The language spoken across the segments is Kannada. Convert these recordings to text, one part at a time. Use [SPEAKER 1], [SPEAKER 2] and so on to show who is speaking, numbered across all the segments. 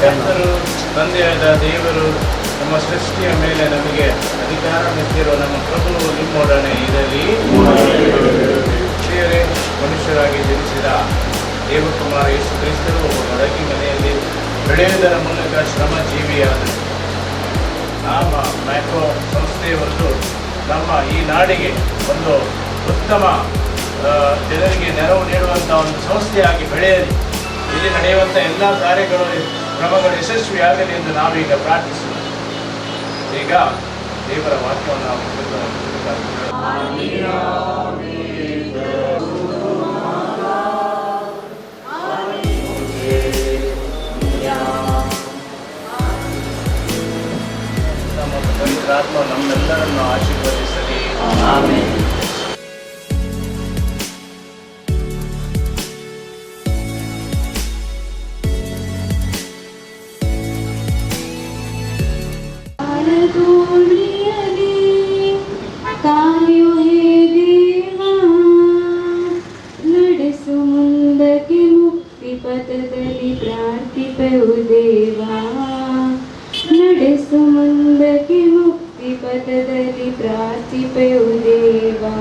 [SPEAKER 1] ಕರ್ತರು ತಂದೆಯಾದ ದೇವರು ನಮ್ಮ ಸೃಷ್ಟಿಯ ಮೇಲೆ ನಮಗೆ ಅಧಿಕಾರ ಮೆತ್ತಿರುವ ನಮ್ಮ ಪ್ರಭು ನಿಮ್ಮೊಡನೆ ಇರಲಿ. ಪ್ರಿಯರೇ, ಮನುಷ್ಯರಾಗಿ ಜನಿಸಿದ ದೇವಕುಮಾರ ಯೇಸು ಕ್ರಿಸ್ತರು ಒಬ್ಬ ಬಡಗಿ ಮನೆಯಲ್ಲಿ ಬೆಳೆಯುವುದರ ಮೂಲಕ ಶ್ರಮ ಜೀವಿಯಾದರು. ನಮ್ಮ ಮ್ಯಾಕ್ರೋ ಸಂಸ್ಥೆಯವರು ನಮ್ಮ ಈ ನಾಡಿಗೆ ಒಂದು ಉತ್ತಮ ಜನರಿಗೆ ನೆರವು ನೀಡುವಂಥ ಒಂದು ಸಂಸ್ಥೆಯಾಗಿ ಬೆಳೆಯಲಿ. ಇಲ್ಲಿ ನಡೆಯುವಂಥ ಎಲ್ಲ ಕ್ರಮಗಳು ಯಶಸ್ವಿಯಾಗಲಿ ಎಂದು ನಾವೀಗ ಪ್ರಾರ್ಥಿಸುವ. ಈಗ ದೇವರ ವಾಕ್ಯವನ್ನು ನಾವು ನಮ್ಮ ಪವಿತ್ರಾತ್ಮ ನಮ್ಮೆಲ್ಲರನ್ನು ಆಶೀರ್ವದಿಸಲಿ. ಆಮೆನ್.
[SPEAKER 2] ಕಾಯೋ ಹೇ ದೇವಾ, ನಡೆಸು ಮುಂದಕ್ಕೆ ಮುಕ್ತಿ ಪಥದಲ್ಲಿ ಪ್ರಾರ್ಥಿಪೆವು ದೇವಾ. ನಡೆಸು ಮುಂದಕ್ಕೆ ಮುಕ್ತಿ ಪಥದಲ್ಲಿ ಪ್ರಾರ್ಥಿಪೆವು ದೇವಾ.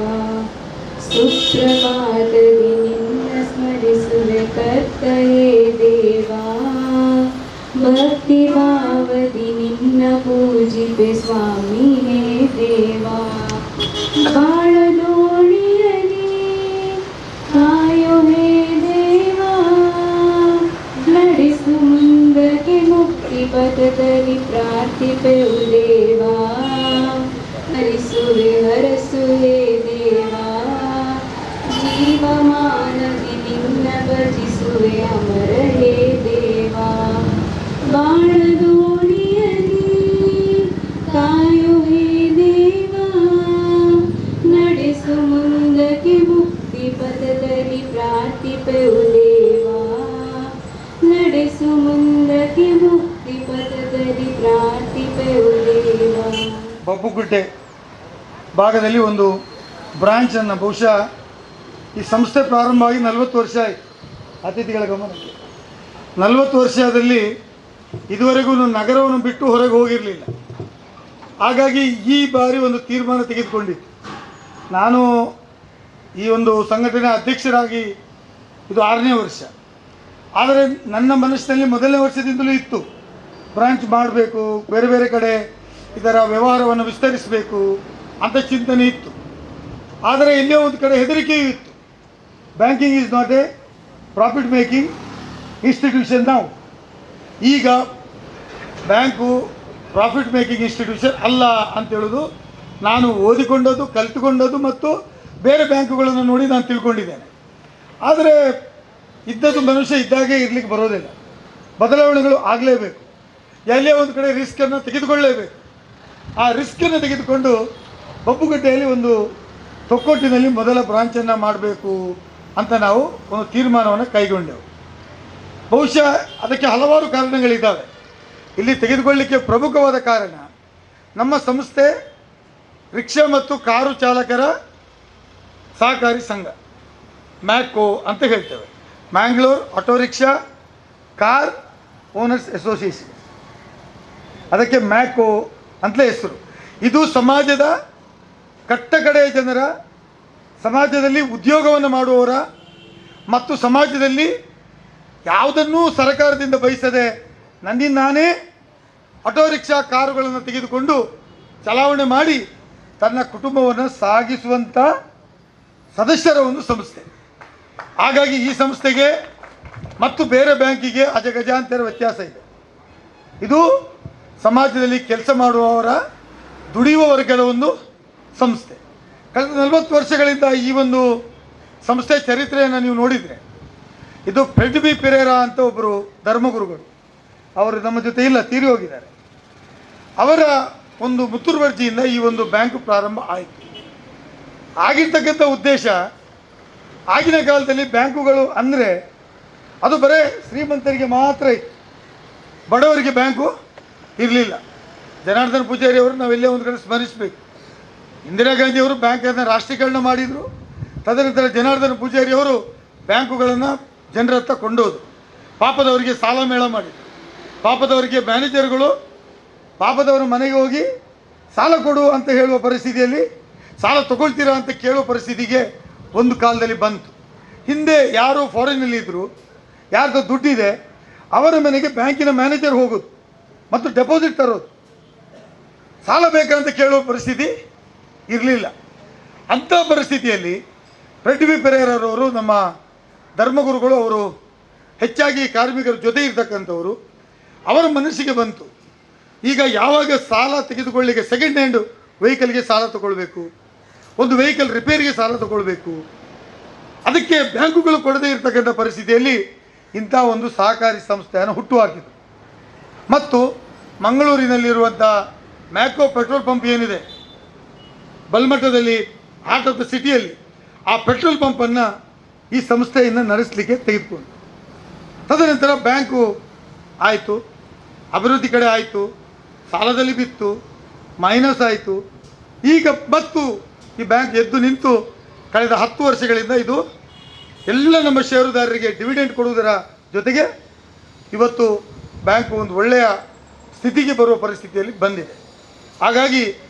[SPEAKER 2] ಸುಪ್ರಭಾತದಿ ನಿನ್ನ ಸ್ಮರಿಸುವೆ ಕರ್ತಯೇ ದೇವಾ. ಭಕ್ತಿ ಭಾವದಿ ನಿನ್ನ ಪೂಜಿಪೆ ಸ್ವಾಮಿ ಹೇ ದೇವಾ. ಬಾಳದೋಣಿಯಲಿ ಕಾಯೋ ಹೇ ದೇವಾ, ನಡೆಸು ಮುಂದಕ್ಕೆ ಮುಕ್ತಿ ಪಥದಲ್ಲಿ ಪ್ರಾರ್ಥಿಪೆವು ದೇವಾ. ಹರಸುವೆ ದೇವಾ, ಜೀವಮಾನದಿ ನಿನ್ನ ಭಜಿಸುವೆ ಅಮರ ಹೇ ದೇವಾ. ಬಾಳದೋಣಿಯಲಿ ಕಾಯೋ ಹೇ ದೇವಾ, ನಡೆಸು ಮುಂದಕ್ಕೆ ಮುಕ್ತಿ ಪಥದಲ್ಲಿ ಪ್ರಾರ್ಥಿಪೆವು ದೇವಾ. ನಡೆಸು ಮುಂದಕ್ಕೆ ಮುಕ್ತಿ ಪಥದಲ್ಲಿ ಪ್ರಾರ್ಥಿಪೆವು ದೇವಾ.
[SPEAKER 3] ಬಬ್ಬುಗುಡ್ಡೆ ಭಾಗದಲ್ಲಿ ಒಂದು ಬ್ರಾಂಚನ್ನು ಬಹುಶಃ ಈ ಸಂಸ್ಥೆ ಪ್ರಾರಂಭವಾಗಿ 40 ವರ್ಷ ಆಯಿತು. ಅತಿಥಿಗಳ ಗಮನಕ್ಕೆ 40 ವರ್ಷದಲ್ಲಿ ಇದುವರೆಗೂ ನಗರವನ್ನು ಬಿಟ್ಟು ಹೊರಗೆ ಹೋಗಿರಲಿಲ್ಲ. ಹಾಗಾಗಿ ಈ ಬಾರಿ ಒಂದು ತೀರ್ಮಾನ ತೆಗೆದುಕೊಂಡಿತ್ತು. ನಾನು ಈ ಒಂದು ಸಂಘಟನೆ ಅಧ್ಯಕ್ಷರಾಗಿ ಇದು 6ನೇ ವರ್ಷ. ಆದರೆ ನನ್ನ ಮನಸ್ಸಿನಲ್ಲಿ ಮೊದಲನೇ ವರ್ಷದಿಂದಲೂ ಇತ್ತು, ಬ್ರಾಂಚ್ ಮಾಡಬೇಕು, ಬೇರೆ ಬೇರೆ ಕಡೆ ಇದರ ವ್ಯವಹಾರವನ್ನು ವಿಸ್ತರಿಸಬೇಕು ಅಂತ ಚಿಂತನೆ ಇತ್ತು. ಆದರೆ ಎಲ್ಲಿಯೋ ಒಂದು ಕಡೆ ಹೆದರಿಕೆಯೂ ಇತ್ತು. Banking is not A profit making institution. ನಾವು ಈಗ ಬ್ಯಾಂಕು ಪ್ರಾಫಿಟ್ ಮೇಕಿಂಗ್ ಇನ್ಸ್ಟಿಟ್ಯೂಷನ್ ಅಲ್ಲ ಅಂತೇಳೋದು ನಾನು ಓದಿಕೊಂಡದ್ದು, ಕಲಿತುಕೊಂಡದ್ದು ಮತ್ತು ಬೇರೆ ಬ್ಯಾಂಕುಗಳನ್ನು ನೋಡಿ ನಾನು ತಿಳ್ಕೊಂಡಿದ್ದೇನೆ. ಆದರೆ ಇದ್ದದ್ದು ಮನುಷ್ಯ ಇದ್ದಾಗೆ ಇರಲಿಕ್ಕೆ ಬರೋದಿಲ್ಲ, ಬದಲಾವಣೆಗಳು ಆಗಲೇಬೇಕು. ಎಲ್ಲೇ ಒಂದು ಕಡೆ ರಿಸ್ಕನ್ನು ತೆಗೆದುಕೊಳ್ಳಲೇಬೇಕು. ಆ ರಿಸ್ಕನ್ನು ತೆಗೆದುಕೊಂಡು ಬಬ್ಬುಗಡ್ಡೆಯಲ್ಲಿ ಒಂದು ತೊಕ್ಕೊಟ್ಟಿನಲ್ಲಿ ಮೊದಲ ಬ್ರಾಂಚನ್ನು ಮಾಡಬೇಕು ಅಂತ ನಾವು ಒಂದು ತೀರ್ಮಾನವನ್ನು ಕೈಗೊಂಡೆವು. ಬಹುಶಃ ಅದಕ್ಕೆ ಹಲವಾರು ಕಾರಣಗಳಿದ್ದಾವೆ. ಇಲ್ಲಿ ತೆಗೆದುಕೊಳ್ಳಲಿಕ್ಕೆ ಪ್ರಮುಖವಾದ ಕಾರಣ, ನಮ್ಮ ಸಂಸ್ಥೆ ರಿಕ್ಷಾ ಮತ್ತು ಕಾರು ಚಾಲಕರ ಸಹಕಾರಿ ಸಂಘ, ಮ್ಯಾಕೋ ಅಂತ ಹೇಳ್ತೇವೆ. Mangalore auto rickshaw car owners association, ಅದಕ್ಕೆ ಮ್ಯಾಕೋ ಅಂತಲೇ ಹೆಸರು. ಇದು ಸಮಾಜದ ಕಟ್ಟಕಡೆಯ ಜನರ, ಸಮಾಜದಲ್ಲಿ ಉದ್ಯೋಗವನ್ನು ಮಾಡುವವರ ಮತ್ತು ಸಮಾಜದಲ್ಲಿ ಯಾವುದನ್ನೂ ಸರ್ಕಾರದಿಂದ ಬಯಸದೆ ನನ್ನಿಂದ ನಾನೇ ಆಟೋ ರಿಕ್ಷಾ ಕಾರುಗಳನ್ನು ತೆಗೆದುಕೊಂಡು ಚಲಾವಣೆ ಮಾಡಿ ತನ್ನ ಕುಟುಂಬವನ್ನು ಸಾಗಿಸುವಂಥ ಸದಸ್ಯರ ಒಂದು ಸಂಸ್ಥೆ. ಹಾಗಾಗಿ ಈ ಸಂಸ್ಥೆಗೆ ಮತ್ತು ಬೇರೆ ಬ್ಯಾಂಕಿಗೆ ಅಜಗಜಾಂತರ ವ್ಯತ್ಯಾಸ ಇದೆ. ಇದು ಸಮಾಜದಲ್ಲಿ ಕೆಲಸ ಮಾಡುವವರ, ದುಡಿಯುವ ವರ್ಗದ ಒಂದು ಸಂಸ್ಥೆ. ಕಳೆದ 40 ವರ್ಷಗಳಿಂದ ಈ ಒಂದು ಸಂಸ್ಥೆ ಚರಿತ್ರೆಯನ್ನು ನೀವು ನೋಡಿದರೆ, ಇದು ಫ್ರೆಡ್ ಬಿ ಪೆರೇರಾ ಅಂತ ಒಬ್ಬರು ಧರ್ಮಗುರುಗಳು, ಅವರು ನಮ್ಮ ಜೊತೆ ಇಲ್ಲ, ತೀರಿ ಹೋಗಿದ್ದಾರೆ. ಅವರ ಒಂದು ಮುತುರ್ವರ್ಜಿಯಿಂದ ಈ ಒಂದು ಬ್ಯಾಂಕು ಪ್ರಾರಂಭ ಆಯಿತು. ಆಗಿರ್ತಕ್ಕಂಥ ಉದ್ದೇಶ, ಆಗಿನ ಕಾಲದಲ್ಲಿ ಬ್ಯಾಂಕುಗಳು ಅಂದರೆ ಅದು ಬರೀ ಶ್ರೀಮಂತರಿಗೆ ಮಾತ್ರ ಇತ್ತು, ಬಡವರಿಗೆ ಬ್ಯಾಂಕು ಇರಲಿಲ್ಲ. ಜನಾರ್ದನ್ ಪೂಜಾರಿ ಅವರು ನಾವೆಲ್ಲೇ ಒಂದು ಕಡೆ ಸ್ಮರಿಸಬೇಕು. ಇಂದಿರಾ ಗಾಂಧಿಯವರು ಬ್ಯಾಂಕನ್ನು ರಾಷ್ಟ್ರೀಕರಣ ಮಾಡಿದರು. ತದನಂತರ ಜನಾರ್ದನ್ ಪೂಜಾರಿ ಅವರು ಬ್ಯಾಂಕುಗಳನ್ನು ಜನರ ಹತ್ರ ಕೊಂಡೋದು, ಪಾಪದವರಿಗೆ ಸಾಲ ಮೇಳ ಮಾಡಿದರು. ಪಾಪದವರಿಗೆ ಮ್ಯಾನೇಜರ್ಗಳು ಪಾಪದವರ ಮನೆಗೆ ಹೋಗಿ ಸಾಲ ಕೊಡು ಅಂತ ಹೇಳುವ ಪರಿಸ್ಥಿತಿಯಲ್ಲಿ ಸಾಲ ತಗೊಳ್ತೀರಾ ಅಂತ ಕೇಳುವ ಪರಿಸ್ಥಿತಿಗೆ ಒಂದು ಕಾಲದಲ್ಲಿ ಬಂತು. ಹಿಂದೆ ಯಾರು ಫಾರಿನಲ್ಲಿ ಇದ್ದರು, ಯಾರ್ದು ದುಡ್ಡಿದೆ ಅವರ ಮನೆಗೆ ಬ್ಯಾಂಕಿನ ಮ್ಯಾನೇಜರ್ ಹೋಗೋದು ಮತ್ತು ಡೆಪಾಸಿಟ್ ತರೋದು. ಸಾಲ ಬೇಕಂತ ಕೇಳುವ ಪರಿಸ್ಥಿತಿ ಇರಲಿಲ್ಲ. ಅಂಥ ಪರಿಸ್ಥಿತಿಯಲ್ಲಿ ಫ್ರೆಡ್ ವಿ ಪೆರೇರವರು ನಮ್ಮ ಧರ್ಮಗುರುಗಳು, ಅವರು ಹೆಚ್ಚಾಗಿ ಕಾರ್ಮಿಕರ ಜೊತೆ ಇರ್ತಕ್ಕಂಥವರು, ಅವರ ಮನಸ್ಸಿಗೆ ಬಂತು, ಈಗ ಯಾವಾಗ ಸಾಲ ತೆಗೆದುಕೊಳ್ಳಿಕ್ಕೆ ಸೆಕೆಂಡ್ ಹ್ಯಾಂಡ್ ವೆಹಿಕಲ್ಗೆ ಸಾಲ ತಗೊಳ್ಬೇಕು, ಒಂದು ವೆಹಿಕಲ್ ರಿಪೇರಿಗೆ ಸಾಲ ತಗೊಳ್ಬೇಕು, ಅದಕ್ಕೆ ಬ್ಯಾಂಕುಗಳು ಕೊಡದೇ ಇರತಕ್ಕಂಥ ಪರಿಸ್ಥಿತಿಯಲ್ಲಿ ಇಂಥ ಒಂದು ಸಹಕಾರಿ ಸಂಸ್ಥೆಯನ್ನು ಹುಟ್ಟುಹಾಕಿದರು. ಮತ್ತು ಮಂಗಳೂರಿನಲ್ಲಿರುವಂಥ ಮ್ಯಾಕೋ ಪೆಟ್ರೋಲ್ ಪಂಪ್ ಏನಿದೆ ಬಲ್ಮಠದಲ್ಲಿ, ಹಾರ್ಟ್ ಆಫ್ ದ ಸಿಟಿಯಲ್ಲಿ, ಆ ಪೆಟ್ರೋಲ್ ಪಂಪನ್ನು ಈ ಸಂಸ್ಥೆಯನ್ನು ನಡೆಸಲಿಕ್ಕೆ ತೆಗೆದುಕೊಂಡು, ತದನಂತರ ಬ್ಯಾಂಕು ಆಯಿತು, ಅಭಿವೃದ್ಧಿ ಕಡೆ ಆಯಿತು, ಸಾಲದಲ್ಲಿ ಬಿತ್ತು, ಮೈನಸ್ ಆಯಿತು. ಈಗ ಮತ್ತು ಈ ಬ್ಯಾಂಕ್ ಎದ್ದು ನಿಂತು ಕಳೆದ 10 ವರ್ಷಗಳಿಂದ ಇದು ಎಲ್ಲ ನಮ್ಮ ಷೇರುದಾರರಿಗೆ ಡಿವಿಡೆಂಡ್ ಕೊಡುವುದರ ಜೊತೆಗೆ ಇವತ್ತು ಬ್ಯಾಂಕು ಒಂದು ಒಳ್ಳೆಯ ಸ್ಥಿತಿಗೆ ಬರುವ ಪರಿಸ್ಥಿತಿಯಲ್ಲಿ ಬಂದಿದೆ. ಹಾಗಾಗಿ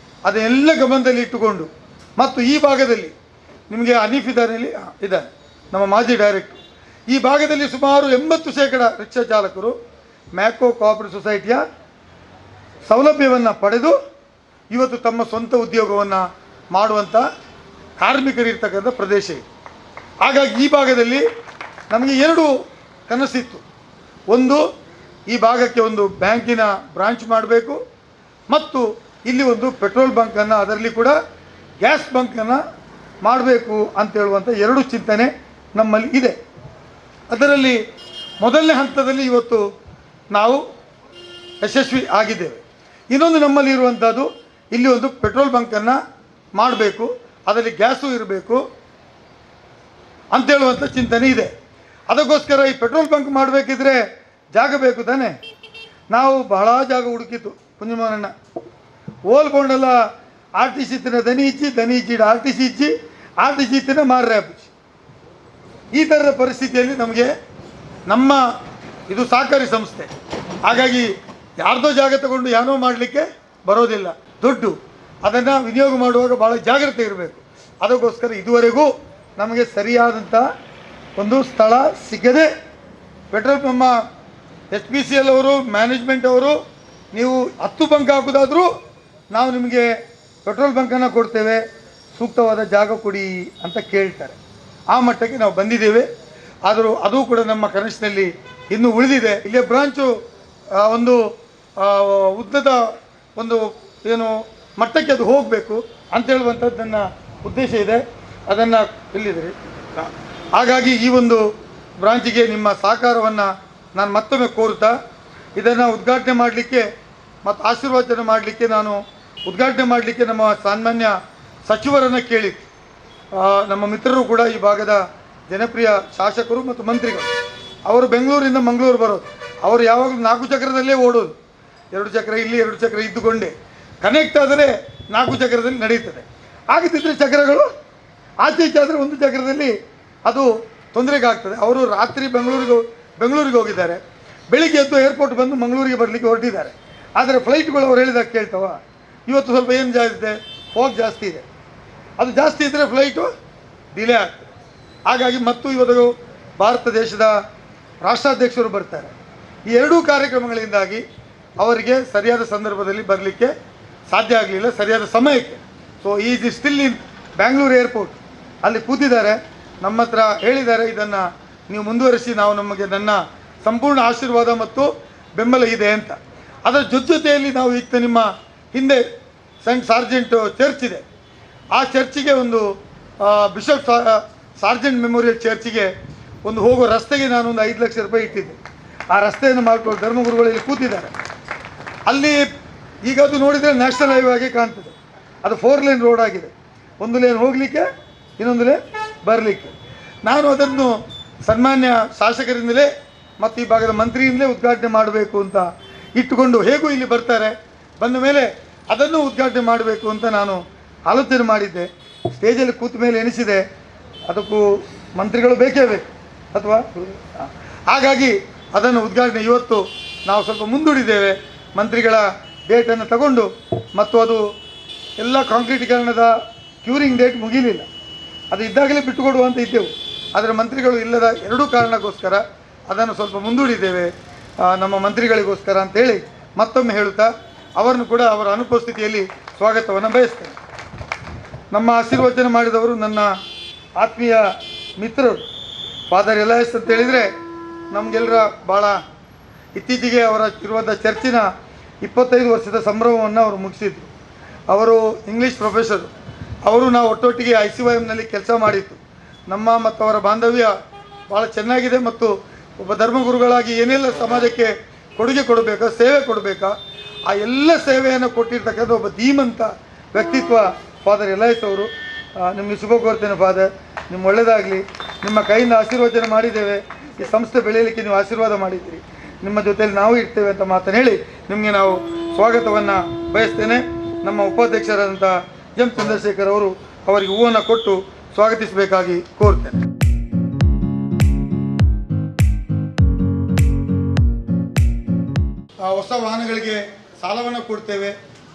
[SPEAKER 3] ಅದನ್ನೆಲ್ಲ ಗಮನದಲ್ಲಿ ಇಟ್ಟುಕೊಂಡು, ಮತ್ತು ಈ ಭಾಗದಲ್ಲಿ ನಿಮಗೆ ಹನೀಫ್ ಇದ್ದಾರಲ್ಲಿ ಇದ್ದಾನೆ, ನಮ್ಮ ಮಾಜಿ ಡೈರೆಕ್ಟರ್, ಈ ಭಾಗದಲ್ಲಿ ಸುಮಾರು 80% ರಿಕ್ಷಾ ಚಾಲಕರು ಮ್ಯಾಕೋ ಕೋಆಪರೇಟಿವ್ ಸೊಸೈಟಿಯ ಸೌಲಭ್ಯವನ್ನು ಪಡೆದು ಇವತ್ತು ತಮ್ಮ ಸ್ವಂತ ಉದ್ಯೋಗವನ್ನು ಮಾಡುವಂಥ ಕಾರ್ಮಿಕರಿರ್ತಕ್ಕಂಥ ಪ್ರದೇಶ ಇದೆ. ಹಾಗಾಗಿ ಈ ಭಾಗದಲ್ಲಿ ನಮಗೆ 2 ಕನಸಿತ್ತು. ಒಂದು, ಈ ಭಾಗಕ್ಕೆ ಒಂದು ಬ್ಯಾಂಕಿನ ಬ್ರಾಂಚ್ ಮಾಡಬೇಕು, ಮತ್ತು ಇಲ್ಲಿ ಒಂದು ಪೆಟ್ರೋಲ್ ಬಂಕನ್ನು, ಅದರಲ್ಲಿ ಕೂಡ ಗ್ಯಾಸ್ ಬಂಕನ್ನು ಮಾಡಬೇಕು ಅಂತ ಹೇಳುವಂಥ 2 ಚಿಂತನೆ ನಮ್ಮಲ್ಲಿ ಇದೆ. ಅದರಲ್ಲಿ ಮೊದಲನೇ ಹಂತದಲ್ಲಿ ಇವತ್ತು ನಾವು ಯಶಸ್ವಿ ಆಗಿದ್ದೇವೆ. ಇನ್ನೊಂದು ನಮ್ಮಲ್ಲಿ ಇರುವಂಥದ್ದು, ಇಲ್ಲಿ ಒಂದು ಪೆಟ್ರೋಲ್ ಬಂಕನ್ನು ಮಾಡಬೇಕು, ಅದರಲ್ಲಿ ಗ್ಯಾಸು ಇರಬೇಕು ಅಂತ ಹೇಳುವಂಥ ಚಿಂತನೆ ಇದೆ. ಅದಕ್ಕೋಸ್ಕರ ಈ ಪೆಟ್ರೋಲ್ ಬಂಕ್ ಮಾಡಬೇಕಿದ್ರೆ ಜಾಗ ಬೇಕು ತಾನೆ. ನಾವು ಬಹಳ ಜಾಗ ಹುಡುಕಿತ್ತು. ಕುಂಜಮಾನಣ್ಣ ಓಲ್ಕೊಂಡೆಲ್ಲ RTC ಇತ್ತಿನ ದನಿ ಇಚ್ಚಿ RTC ಇತ್ತಿನ ಮಾರ್ರೆ ಆಪಿಚ್ಚಿ. ಈ ಥರದ ಪರಿಸ್ಥಿತಿಯಲ್ಲಿ ನಮಗೆ ನಮ್ಮ ಇದು ಸಹಕಾರಿ ಸಂಸ್ಥೆ, ಹಾಗಾಗಿ ಯಾರ್ದೋ ಜಾಗ ತಗೊಂಡು ಏನೋ ಮಾಡಲಿಕ್ಕೆ ಬರೋದಿಲ್ಲ. ದುಡ್ಡು ಅದನ್ನು ವಿನಿಯೋಗ ಮಾಡುವಾಗ ಭಾಳ ಜಾಗ್ರತೆ ಇರಬೇಕು. ಅದಕ್ಕೋಸ್ಕರ ಇದುವರೆಗೂ ನಮಗೆ ಸರಿಯಾದಂಥ ಒಂದು ಸ್ಥಳ ಸಿಗದೆ, ಪೆಟ್ರೋಲ್ ನಮ್ಮ SPCL ಅವರು, ಮ್ಯಾನೇಜ್ಮೆಂಟ್ ಅವರು, ನೀವು 10 ಬಂಕ್ ಹಾಕೋದಾದರೂ ನಾವು ನಿಮಗೆ ಪೆಟ್ರೋಲ್ ಬಂಕನ್ನು ಕೊಡ್ತೇವೆ, ಸೂಕ್ತವಾದ ಜಾಗ ಕೊಡಿ ಅಂತ ಕೇಳ್ತಾರೆ. ಆ ಮಟ್ಟಕ್ಕೆ ನಾವು ಬಂದಿದ್ದೇವೆ. ಆದರೂ ಅದು ಕೂಡ ನಮ್ಮ ಕನಸಿನಲ್ಲಿ ಇನ್ನೂ ಉಳಿದಿದೆ. ಇಲ್ಲೇ ಬ್ರಾಂಚು ಒಂದು ಉದ್ದದ ಒಂದು ಏನು ಮಟ್ಟಕ್ಕೆ ಅದು ಹೋಗಬೇಕು ಅಂತ ಹೇಳುವಂಥದ್ದು ನನ್ನ ಉದ್ದೇಶ ಇದೆ. ಅದನ್ನು ತಿಳಿದಿರಿ. ಹಾಗಾಗಿ ಈ ಒಂದು ಬ್ರಾಂಚಿಗೆ ನಿಮ್ಮ ಸಹಕಾರವನ್ನು ನಾನು ಮತ್ತೊಮ್ಮೆ ಕೋರುತ್ತಾ, ಇದನ್ನು ಉದ್ಘಾಟನೆ ಮಾಡಲಿಕ್ಕೆ ಮತ್ತು ಆಶೀರ್ವಚನ ಮಾಡಲಿಕ್ಕೆ, ನಾನು ಉದ್ಘಾಟನೆ ಮಾಡಲಿಕ್ಕೆ ನಮ್ಮ ಸಾಮಾನ್ಯ ಸಚಿವರನ್ನು ಕೇಳಿ, ನಮ್ಮ ಮಿತ್ರರು ಕೂಡ ಈ ಭಾಗದ ಜನಪ್ರಿಯ ಶಾಸಕರು ಮತ್ತು ಮಂತ್ರಿಗಳು, ಅವರು ಬೆಂಗಳೂರಿಂದ ಮಂಗಳೂರು ಬರೋದು, ಅವರು ಯಾವಾಗಲೂ 4 ಚಕ್ರದಲ್ಲೇ ಓಡೋದು. 2 ಚಕ್ರ ಇಲ್ಲಿ, 2 ಚಕ್ರ ಇದ್ದುಕೊಂಡೇ ಕನೆಕ್ಟ್ ಆದರೆ 4 ಚಕ್ರದಲ್ಲಿ ನಡೀತದೆ. ಆಗದಿದ್ದರೆ ಚಕ್ರಗಳು ಆಚೆ ಈಚೆ ಆದರೆ 1 ಚಕ್ರದಲ್ಲಿ ಅದು ತೊಂದರೆಗಾಗ್ತದೆ. ಅವರು ರಾತ್ರಿ ಬೆಂಗಳೂರಿಗೆ ಹೋಗಿದ್ದಾರೆ, ಬೆಳಿಗ್ಗೆ ಎದ್ದು ಏರ್ಪೋರ್ಟ್ ಬಂದು ಮಂಗಳೂರಿಗೆ ಬರಲಿಕ್ಕೆ ಹೊರಟಿದ್ದಾರೆ. ಆದರೆ ಫ್ಲೈಟ್ಗಳು ಅವ್ರು ಹೇಳಿದಾಗ ಕೇಳ್ತವ. ಇವತ್ತು ಸ್ವಲ್ಪ ಏನು ಜಾಸ್ತಿ, ಫಾಗ್ ಜಾಸ್ತಿ ಇದೆ, ಅದು ಜಾಸ್ತಿ ಇದ್ದರೆ ಫ್ಲೈಟು ಡಿಲೇ ಆಗ್ತದೆ. ಹಾಗಾಗಿ ಮತ್ತು ಇವತ್ತು ಭಾರತ ದೇಶದ ರಾಷ್ಟ್ರಾಧ್ಯಕ್ಷರು ಬರ್ತಾರೆ. ಈ 2 ಕಾರ್ಯಕ್ರಮಗಳಿಂದಾಗಿ ಅವರಿಗೆ ಸರಿಯಾದ ಸಂದರ್ಭದಲ್ಲಿ ಬರಲಿಕ್ಕೆ ಸಾಧ್ಯ ಆಗಲಿಲ್ಲ, ಸರಿಯಾದ ಸಮಯಕ್ಕೆ. So is still in Bangalore airport, ಅಲ್ಲಿ ಕೂತಿದ್ದಾರೆ. ನಮ್ಮ ಹತ್ರ ಹೇಳಿದ್ದಾರೆ, ಇದನ್ನು ನೀವು ಮುಂದುವರಿಸಿ, ನಾವು ನಮಗೆ ನನ್ನ ಸಂಪೂರ್ಣ ಆಶೀರ್ವಾದ ಮತ್ತು ಬೆಂಬಲ ಇದೆ ಅಂತ. ಅದರ ಜೊತೆಯಲ್ಲಿ ನಾವು ಈಗ ನಿಮ್ಮ ಹಿಂದೆ ಸೆಂಟ್ ಸಾರ್ಜೆಂಟ್ ಚರ್ಚ್ ಇದೆ, ಆ ಚರ್ಚಿಗೆ ಒಂದು ಬಿಷಪ್ ಸಾರ್ಜೆಂಟ್ ಮೆಮೋರಿಯಲ್ ಚರ್ಚಿಗೆ ಒಂದು ಹೋಗೋ ರಸ್ತೆಗೆ ನಾನು ಒಂದು 5 ಲಕ್ಷ ರೂಪಾಯಿ ಇಟ್ಟಿದ್ದೆ. ಆ ರಸ್ತೆಯನ್ನು ಮಾಡಿಕೊಂಡು ಧರ್ಮಗುರುಗಳು ಇಲ್ಲಿ ಕೂತಿದ್ದಾರೆ. ಅಲ್ಲಿ ಈಗ ಅದು ನೋಡಿದರೆ ನ್ಯಾಷನಲ್ ಹೈವೇ ಆಗಿ ಕಾಣ್ತದೆ. ಅದು 4 ಲೇನ್ ರೋಡ್ ಆಗಿದೆ, 1 ಲೇನ್ ಹೋಗಲಿಕ್ಕೆ, ಇನ್ನೊಂದು ಲೇನ್ ಬರಲಿಕ್ಕೆ. ನಾನು ಅದನ್ನು ಸನ್ಮಾನ್ಯ ಶಾಸಕರಿಂದಲೇ ಮತ್ತು ಈ ಭಾಗದ ಮಂತ್ರಿಯಿಂದಲೇ ಉದ್ಘಾಟನೆ ಮಾಡಬೇಕು ಅಂತ ಇಟ್ಟುಕೊಂಡು, ಹೇಗೂ ಇಲ್ಲಿ ಬರ್ತಾರೆ, ಬಂದ ಮೇಲೆ ಅದನ್ನು ಉದ್ಘಾಟನೆ ಮಾಡಬೇಕು ಅಂತ ನಾನು ಆಲೋಚನೆ ಮಾಡಿದ್ದೆ. ಸ್ಟೇಜಲ್ಲಿ ಕೂತ ಮೇಲೆ ಎನಿಸಿದೆ, ಅದಕ್ಕೂ ಮಂತ್ರಿಗಳು ಬೇಕೇ ಬೇಕು ಅಥವಾ, ಹಾಗಾಗಿ ಅದನ್ನು ಉದ್ಘಾಟನೆ ಇವತ್ತು ನಾವು ಸ್ವಲ್ಪ ಮುಂದೂಡಿದ್ದೇವೆ. ಮಂತ್ರಿಗಳ ಡೇಟನ್ನು ತಗೊಂಡು ಮತ್ತು ಅದು ಎಲ್ಲ ಕಾಂಕ್ರೀಟೀಕರಣದ ಕ್ಯೂರಿಂಗ್ ಡೇಟ್ ಮುಗಿಲಿಲ್ಲ, ಅದು ಇದ್ದಾಗಲೇ ಬಿಟ್ಟುಕೊಡುವ ಅಂತ ಇದ್ದೆವು. ಆದರೆ ಮಂತ್ರಿಗಳು ಇಲ್ಲದ ಎರಡೂ ಕಾರಣಕ್ಕೋಸ್ಕರ ಅದನ್ನು ಸ್ವಲ್ಪ ಮುಂದೂಡಿದ್ದೇವೆ, ನಮ್ಮ ಮಂತ್ರಿಗಳಿಗೋಸ್ಕರ ಅಂತೇಳಿ ಮತ್ತೊಮ್ಮೆ ಹೇಳುತ್ತಾ ಅವರನ್ನು ಕೂಡ ಅವರ ಅನುಪಸ್ಥಿತಿಯಲ್ಲಿ ಸ್ವಾಗತವನ್ನು ಬಯಸ್ತೇನೆ. ನಮ್ಮ ಆಶೀರ್ವಚನ ಮಾಡಿದವರು ನನ್ನ ಆತ್ಮೀಯ ಮಿತ್ರರು ಫಾದರ್ ಎಲೈಸ್ ಅಂತೇಳಿದರೆ ನಮಗೆಲ್ಲರ ಭಾಳ ಇತ್ತೀಚೆಗೆ ಅವರ ಇರುವಂಥ ಚರ್ಚಿನ 25 ವರ್ಷದ ಸಂಭ್ರಮವನ್ನು ಅವರು ಮುಗಿಸಿದ್ರು. ಅವರು ಇಂಗ್ಲೀಷ್ ಪ್ರೊಫೆಸರು. ಅವರು ನಾವು ಒಟ್ಟೊಟ್ಟಿಗೆ ICYMನಲ್ಲಿ ಕೆಲಸ ಮಾಡಿತ್ತು. ನಮ್ಮ ಮತ್ತು ಅವರ ಬಾಂಧವ್ಯ ಭಾಳ ಚೆನ್ನಾಗಿದೆ. ಮತ್ತು ಒಬ್ಬ ಧರ್ಮಗುರುಗಳಾಗಿ ಏನೆಲ್ಲ ಸಮಾಜಕ್ಕೆ ಕೊಡುಗೆ ಕೊಡಬೇಕಾ, ಸೇವೆ ಕೊಡಬೇಕಾ, ಆ ಎಲ್ಲ ಸೇವೆಯನ್ನು ಕೊಟ್ಟಿರ್ತಕ್ಕಂಥ ಒಬ್ಬ ಧೀಮಂತ ವ್ಯಕ್ತಿತ್ವ ಫಾದರ್ ಎಲೈಸ್ ಅವರು. ನಿಮಗೆ ಶುಭ ಕೋರ್ತೇನೆ ಫಾದರ್, ನಿಮ್ಮ ಒಳ್ಳೆಯದಾಗಲಿ. ನಿಮ್ಮ ಕೈಯಿಂದ ಆಶೀರ್ವಚನ ಮಾಡಿದ್ದೇವೆ, ಈ ಸಂಸ್ಥೆ ಬೆಳೆಯಲಿಕ್ಕೆ ನೀವು ಆಶೀರ್ವಾದ ಮಾಡಿದ್ದೀರಿ, ನಿಮ್ಮ ಜೊತೆಯಲ್ಲಿ ನಾವು ಇರ್ತೇವೆ ಅಂತ ಮಾತನ್ನು ಹೇಳಿ ನಿಮಗೆ ನಾವು ಸ್ವಾಗತವನ್ನು ಬಯಸ್ತೇನೆ. ನಮ್ಮ ಉಪಾಧ್ಯಕ್ಷರಾದಂಥ ಎಂ ಚಂದ್ರಶೇಖರ್ ಅವರು ಅವರಿಗೆ ಹೂವನ್ನು ಕೊಟ್ಟು ಸ್ವಾಗತಿಸಬೇಕಾಗಿ ಕೋರ್ತೇನೆ. ಹೊಸ ವಾಹನಗಳಿಗೆ ಸಾಲವನ್ನು ಕೊಡ್ತೇವೆ.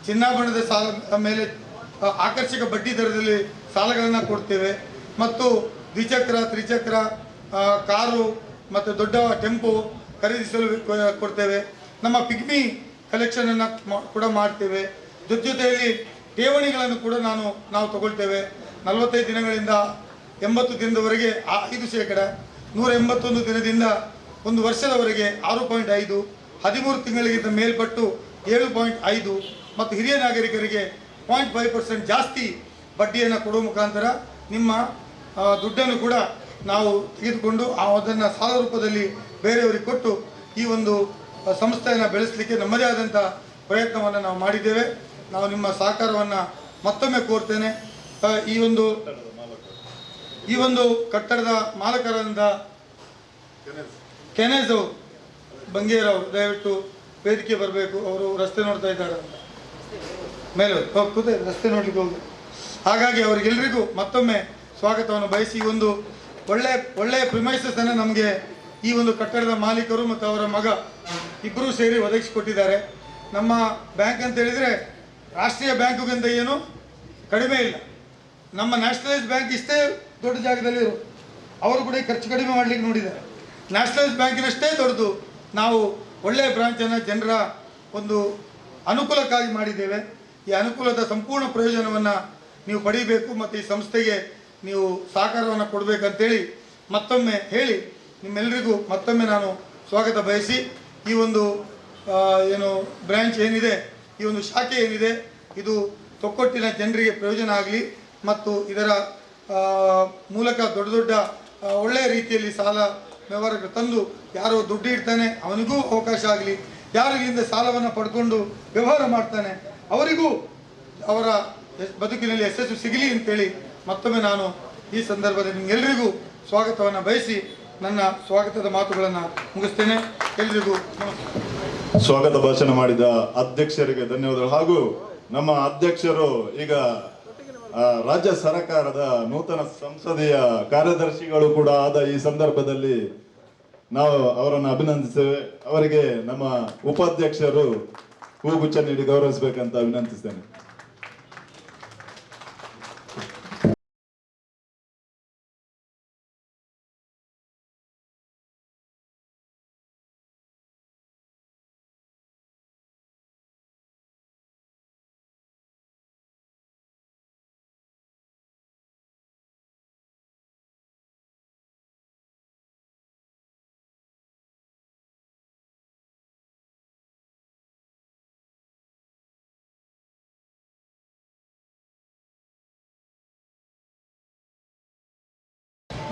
[SPEAKER 3] ಚಿನ್ನಾಭರಣದ ಸಾಲ ಮೇಲೆ ಆಕರ್ಷಕ ಬಡ್ಡಿ ದರದಲ್ಲಿ ಸಾಲಗಳನ್ನು ಕೊಡ್ತೇವೆ. ಮತ್ತು ದ್ವಿಚಕ್ರ, ತ್ರಿಚಕ್ರ ಕಾರು ಮತ್ತು ದೊಡ್ಡ ಟೆಂಪೋ ಖರೀದಿಸಲು ಕೊಡ್ತೇವೆ. ನಮ್ಮ ಪಿಗ್ಮಿ ಕಲೆಕ್ಷನನ್ನು ಕೂಡ ಮಾಡ್ತೇವೆ. ಜೊತೆಯಲ್ಲಿ ಠೇವಣಿಗಳನ್ನು ಕೂಡ ನಾವು ತಗೊಳ್ತೇವೆ. 45 ದಿನಗಳಿಂದ 80 ದಿನದವರೆಗೆ 5%, 181 ದಿನದಿಂದ 1 ವರ್ಷದವರೆಗೆ 6.5, 13 ತಿಂಗಳಿಗಿಂತ ಮೇಲ್ಪಟ್ಟು 7.5 ಮತ್ತು ಹಿರಿಯ ನಾಗರಿಕರಿಗೆ 0.5% ಜಾಸ್ತಿ ಬಡ್ಡಿಯನ್ನು ಕೊಡುವ ಮುಖಾಂತರ ನಿಮ್ಮ ದುಡ್ಡನ್ನು ಕೂಡ ನಾವು ತೆಗೆದುಕೊಂಡು ಅದನ್ನು ಸಾಲ ರೂಪದಲ್ಲಿ ಬೇರೆಯವರಿಗೆ ಕೊಟ್ಟು ಈ ಒಂದು ಸಂಸ್ಥೆಯನ್ನು ಬೆಳೆಸಲಿಕ್ಕೆ ನಮ್ಮದೇ ಆದಂಥ ಪ್ರಯತ್ನವನ್ನು ನಾವು ಮಾಡಿದ್ದೇವೆ. ನಾವು ನಿಮ್ಮ ಸಹಕಾರವನ್ನು ಮತ್ತೊಮ್ಮೆ ಕೋರ್ತೇನೆ. ಈ ಒಂದು ಕಟ್ಟಡದ ಮಾಲಕರಾದ ಕೆನೆಜ್ ಅವರು, ಬಂಗೇರ್ ಅವರು ದಯವಿಟ್ಟು ವೇದಿಕೆ ಬರಬೇಕು. ಅವರು ರಸ್ತೆ ನೋಡ್ತಾ ಇದ್ದಾರೆ, ಮೇಲೆ ಕೂತ ರಸ್ತೆ ನೋಡ್ಲಿಕ್ಕೆ ಹೋಗಿ. ಹಾಗಾಗಿ ಅವರಿಗೆಲ್ಲರಿಗೂ ಮತ್ತೊಮ್ಮೆ ಸ್ವಾಗತವನ್ನು ಬಯಸಿ ಈ ಒಂದು ಒಳ್ಳೆಯ ಪ್ರಿಮೈಸಸ್ ಅನ್ನು ನಮಗೆ ಈ ಒಂದು ಕಟ್ಟಡದ ಮಾಲೀಕರು ಮತ್ತು ಅವರ ಮಗ ಇಬ್ಬರೂ ಸೇರಿ ಒದಗಿಸಿಕೊಟ್ಟಿದ್ದಾರೆ. ನಮ್ಮ ಬ್ಯಾಂಕ್ ಅಂತ ಹೇಳಿದರೆ ರಾಷ್ಟ್ರೀಯ ಬ್ಯಾಂಕುಗಿಂತ ಏನು ಕಡಿಮೆ ಇಲ್ಲ. ನಮ್ಮ ನ್ಯಾಷನಲೈಸ್ ಬ್ಯಾಂಕ್ ಇಷ್ಟೇ ದೊಡ್ಡ ಜಾಗದಲ್ಲಿರು, ಅವರು ಕೂಡ ಖರ್ಚು ಕಡಿಮೆ ಮಾಡಲಿಕ್ಕೆ ನೋಡಿದ್ದಾರೆ. ನ್ಯಾಷನಲೈಸ್ ಬ್ಯಾಂಕಿನಷ್ಟೇ ದೊಡ್ಡದು ನಾವು ಒಳ್ಳೆಯ ಬ್ರಾಂಚನ್ನು ಜನರ ಒಂದು ಅನುಕೂಲಕ್ಕಾಗಿ ಮಾಡಿದ್ದೇವೆ. ಈ ಅನುಕೂಲದ ಸಂಪೂರ್ಣ ಪ್ರಯೋಜನವನ್ನು ನೀವು ಪಡೀಬೇಕು ಮತ್ತು ಈ ಸಂಸ್ಥೆಗೆ ನೀವು ಸಹಕಾರವನ್ನು ಕೊಡಬೇಕಂತೇಳಿ ಮತ್ತೊಮ್ಮೆ ಹೇಳಿ ನಿಮ್ಮೆಲ್ಲರಿಗೂ ಮತ್ತೊಮ್ಮೆ ನಾನು ಸ್ವಾಗತ ಬಯಸಿ ಈ ಒಂದು ಏನು ಬ್ರ್ಯಾಂಚ್ ಏನಿದೆ, ಈ ಒಂದು ಶಾಖೆ ಏನಿದೆ, ಇದು ತೊಕ್ಕೊಟ್ಟಿನ ಜನರಿಗೆ ಪ್ರಯೋಜನ ಆಗಲಿ ಮತ್ತು ಇದರ ಮೂಲಕ ದೊಡ್ಡ ಒಳ್ಳೆಯ ರೀತಿಯಲ್ಲಿ ಸಾಲ ವ್ಯವಹಾರಕ್ಕೆ ತಂದು ಯಾರೋ ದುಡ್ಡು ಇಡ್ತಾನೆ ಅವನಿಗೂ ಅವಕಾಶ ಆಗಲಿ, ಯಾರು ಇಲ್ಲಿಂದ ಸಾಲವನ್ನು ಪಡ್ಕೊಂಡು ವ್ಯವಹಾರ ಮಾಡ್ತಾನೆ ಅವರಿಗೂ ಅವರ ಬದುಕಿನಲ್ಲಿ ಯಶಸ್ಸು ಸಿಗಲಿ ಅಂತೇಳಿ ಮತ್ತೊಮ್ಮೆ ನಾನು ಈ ಸಂದರ್ಭದಲ್ಲಿ ನಿಮ್ಗೆಲ್ಲರಿಗೂ ಸ್ವಾಗತವನ್ನು ಬಯಸಿ ನನ್ನ ಸ್ವಾಗತದ ಮಾತುಗಳನ್ನು ಮುಗಿಸ್ತೇನೆ. ಎಲ್ರಿಗೂ ನಮಸ್ಕಾರ.
[SPEAKER 4] ಸ್ವಾಗತ ಭಾಷಣ ಮಾಡಿದ ಅಧ್ಯಕ್ಷರಿಗೆ ಧನ್ಯವಾದಗಳು. ಹಾಗೂ ನಮ್ಮ ಅಧ್ಯಕ್ಷರು ಈಗ ರಾಜ್ಯ ಸರ್ಕಾರದ ನೂತನ ಸಂಸದೀಯ ಕಾರ್ಯದರ್ಶಿಗಳು ಕೂಡ ಆದ ಈ ಸಂದರ್ಭದಲ್ಲಿ ನಾವು ಅವರನ್ನು ಅಭಿನಂದಿಸ್ತೇವೆ. ಅವರಿಗೆ ನಮ್ಮ ಉಪಾಧ್ಯಕ್ಷರು ಹೂಗುಚ್ಛ ನೀಡಿ ಗೌರವಿಸಬೇಕಂತ ವಿನಂತಿಸ್ತೇನೆ.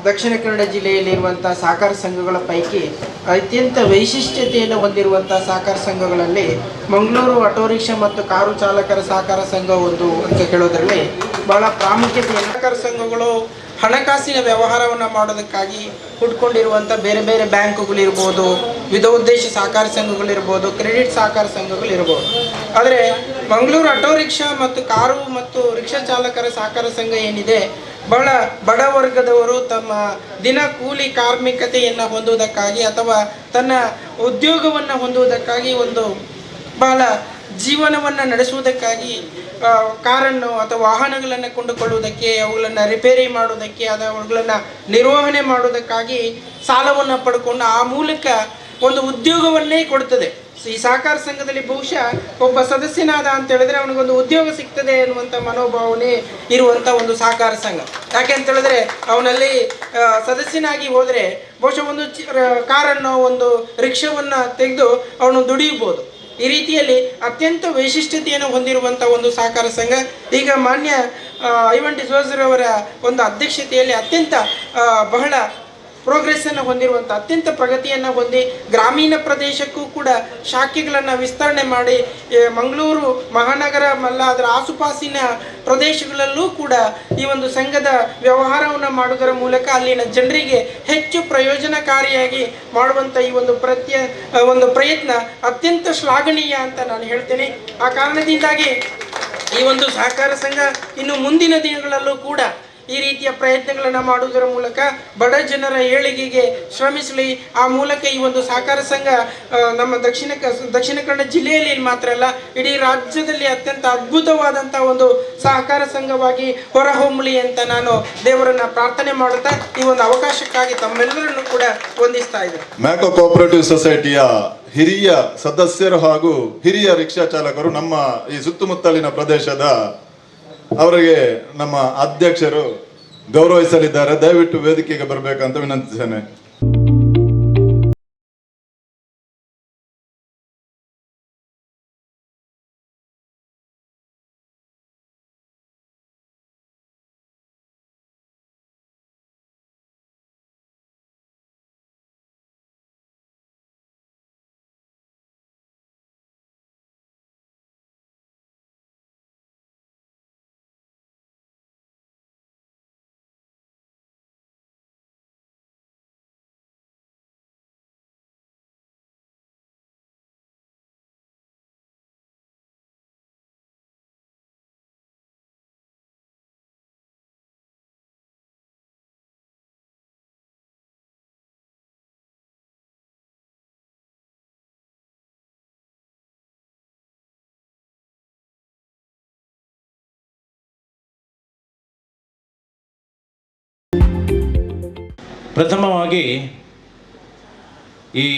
[SPEAKER 5] ದಕ್ಷಿಣ ಕನ್ನಡ ಜಿಲ್ಲೆಯಲ್ಲಿರುವಂಥ ಸಹಕಾರ ಸಂಘಗಳ ಪೈಕಿ ಅತ್ಯಂತ ವೈಶಿಷ್ಟ್ಯತೆಯನ್ನು ಹೊಂದಿರುವಂಥ ಸಹಕಾರ ಸಂಘಗಳಲ್ಲಿ ಮಂಗಳೂರು ಆಟೋ ರಿಕ್ಷಾ ಮತ್ತು ಕಾರು ಚಾಲಕರ ಸಹಕಾರ ಸಂಘ ಒಂದು ಅಂತ ಹೇಳೋದ್ರಲ್ಲಿ ಬಹಳ ಪ್ರಾಮುಖ್ಯತೆ. ಸಹಕಾರ ಸಂಘಗಳು ಹಣಕಾಸಿನ ವ್ಯವಹಾರವನ್ನು ಮಾಡೋದಕ್ಕಾಗಿ ಹುಟ್ಕೊಂಡಿರುವಂಥ ಬೇರೆ ಬೇರೆ ಬ್ಯಾಂಕುಗಳಿರ್ಬೋದು, ವಿಧೋದ್ದೇಶ ಸಹಕಾರ ಸಂಘಗಳಿರ್ಬೋದು, ಕ್ರೆಡಿಟ್ ಸಹಕಾರ ಸಂಘಗಳಿರ್ಬೋದು. ಆದರೆ ಮಂಗಳೂರು ಆಟೋ ರಿಕ್ಷಾ ಮತ್ತು ಕಾರು ಮತ್ತು ರಿಕ್ಷಾ ಚಾಲಕರ ಸಹಕಾರ ಸಂಘ ಏನಿದೆ ಬಹಳ ಬಡ ವರ್ಗದವರು ತಮ್ಮ ದಿನ ಕೂಲಿ ಕಾರ್ಮಿಕತೆಯನ್ನು ಹೊಂದುವುದಕ್ಕಾಗಿ ಅಥವಾ ತನ್ನ ಉದ್ಯೋಗವನ್ನು ಹೊಂದುವುದಕ್ಕಾಗಿ ಒಂದು ಬಹಳ ಜೀವನವನ್ನು ನಡೆಸುವುದಕ್ಕಾಗಿ ಕಾರನ್ನು ಅಥವಾ ವಾಹನಗಳನ್ನು ಕೊಂಡುಕೊಳ್ಳುವುದಕ್ಕೆ, ಅವುಗಳನ್ನು ರಿಪೇರಿ ಮಾಡುವುದಕ್ಕೆ, ಅವುಗಳನ್ನು ನಿರ್ವಹಣೆ ಮಾಡುವುದಕ್ಕಾಗಿ ಸಾಲವನ್ನು ಪಡ್ಕೊಂಡು ಆ ಮೂಲಕ ಒಂದು ಉದ್ಯೋಗವನ್ನೇ ಕೊಡ್ತದೆ. ಈ ಸಹಕಾರ ಸಂಘದಲ್ಲಿ ಬಹುಶಃ ಒಬ್ಬ ಸದಸ್ಯನಾದ ಅಂತ ಹೇಳಿದ್ರೆ ಅವನಿಗೊಂದು ಉದ್ಯೋಗ ಸಿಗ್ತದೆ ಅನ್ನುವಂಥ ಮನೋಭಾವನೆ ಇರುವಂಥ ಒಂದು ಸಹಕಾರ ಸಂಘ. ಯಾಕೆಂತ ಹೇಳಿದ್ರೆ ಅವನಲ್ಲಿ ಸದಸ್ಯನಾಗಿ ಹೋದರೆ ಬಹುಶಃ ಒಂದು ಕಾರನ್ನು, ಒಂದು ರಿಕ್ಷಾವನ್ನು ತೆಗೆದು ಅವನು ದುಡಿಯಬಹುದು. ಈ ರೀತಿಯಲ್ಲಿ ಅತ್ಯಂತ ವೈಶಿಷ್ಟ್ಯತೆಯನ್ನು ಹೊಂದಿರುವಂಥ ಒಂದು ಸಹಕಾರ ಸಂಘ. ಈಗ ಮಾನ್ಯ ಐವನ್ ಡಿಸೋಜರವರ ಒಂದು ಅಧ್ಯಕ್ಷತೆಯಲ್ಲಿ ಅತ್ಯಂತ ಬಹಳ ಪ್ರೋಗ್ರೆಸ್ಸನ್ನು ಹೊಂದಿರುವಂಥ, ಅತ್ಯಂತ ಪ್ರಗತಿಯನ್ನು ಹೊಂದಿ ಗ್ರಾಮೀಣ ಪ್ರದೇಶಕ್ಕೂ ಕೂಡ ಶಾಖೆಗಳನ್ನು ವಿಸ್ತರಣೆ ಮಾಡಿ ಮಂಗಳೂರು ಮಹಾನಗರ ಅದರ ಆಸುಪಾಸಿನ ಪ್ರದೇಶಗಳಲ್ಲೂ ಕೂಡ ಈ ಒಂದು ಸಂಘದ ವ್ಯವಹಾರವನ್ನು ಮಾಡುವುದರ ಮೂಲಕ ಅಲ್ಲಿನ ಜನರಿಗೆ ಹೆಚ್ಚು ಪ್ರಯೋಜನಕಾರಿಯಾಗಿ ಮಾಡುವಂಥ ಈ ಒಂದು ಪ್ರಯತ್ನ ಅತ್ಯಂತ ಶ್ಲಾಘನೀಯ ಅಂತ ನಾನು ಹೇಳ್ತೇನೆ. ಆ ಕಾರಣದಿಂದಾಗಿ ಈ ಒಂದು ಸಹಕಾರ ಸಂಘ ಇನ್ನು ಮುಂದಿನ ದಿನಗಳಲ್ಲೂ ಕೂಡ ಈ ರೀತಿಯ ಪ್ರಯತ್ನಗಳನ್ನು ಮಾಡುವುದರ ಮೂಲಕ ಬಡ ಜನರ ಏಳಿಗೆಗೆ ಶ್ರಮಿಸಲಿ. ಆ ಮೂಲಕ ಈ ಒಂದು ಸಹಕಾರ ಸಂಘ ನಮ್ಮ ದಕ್ಷಿಣ ಕನ್ನಡ ಜಿಲ್ಲೆಯಲ್ಲಿ ಮಾತ್ರ ಅಲ್ಲ, ಇಡೀ ರಾಜ್ಯದಲ್ಲಿ ಅತ್ಯಂತ ಅದ್ಭುತವಾದಂಥ ಒಂದು ಸಹಕಾರ ಸಂಘವಾಗಿ ಹೊರಹೊಮ್ಮಲಿ ಅಂತ ನಾನು ದೇವರನ್ನ ಪ್ರಾರ್ಥನೆ ಮಾಡುತ್ತಾ ಈ ಒಂದು ಅವಕಾಶಕ್ಕಾಗಿ ತಮ್ಮೆಲ್ಲರನ್ನು ಕೂಡ ವಂದಿಸ್ತಾ ಇದ್ದೇನೆ.
[SPEAKER 4] ಮ್ಯಾಕೋ ಕೋಆಪರೇಟಿವ್ ಸೊಸೈಟಿಯ ಹಿರಿಯ ಸದಸ್ಯರು ಹಾಗೂ ಹಿರಿಯ ರಿಕ್ಷಾ ಚಾಲಕರು ನಮ್ಮ ಈ ಸುತ್ತಮುತ್ತಲಿನ ಪ್ರದೇಶದ ಅವರಿಗೆ ನಮ್ಮ ಅಧ್ಯಕ್ಷರು ಗೌರವಿಸಲಿದ್ದಾರೆ. ದಯವಿಟ್ಟು ವೇದಿಕೆಗೆ ಬರಬೇಕಂತ ವಿನಂತಿಸ್ತೇನೆ.
[SPEAKER 1] ಪ್ರಥಮವಾಗಿ ಈ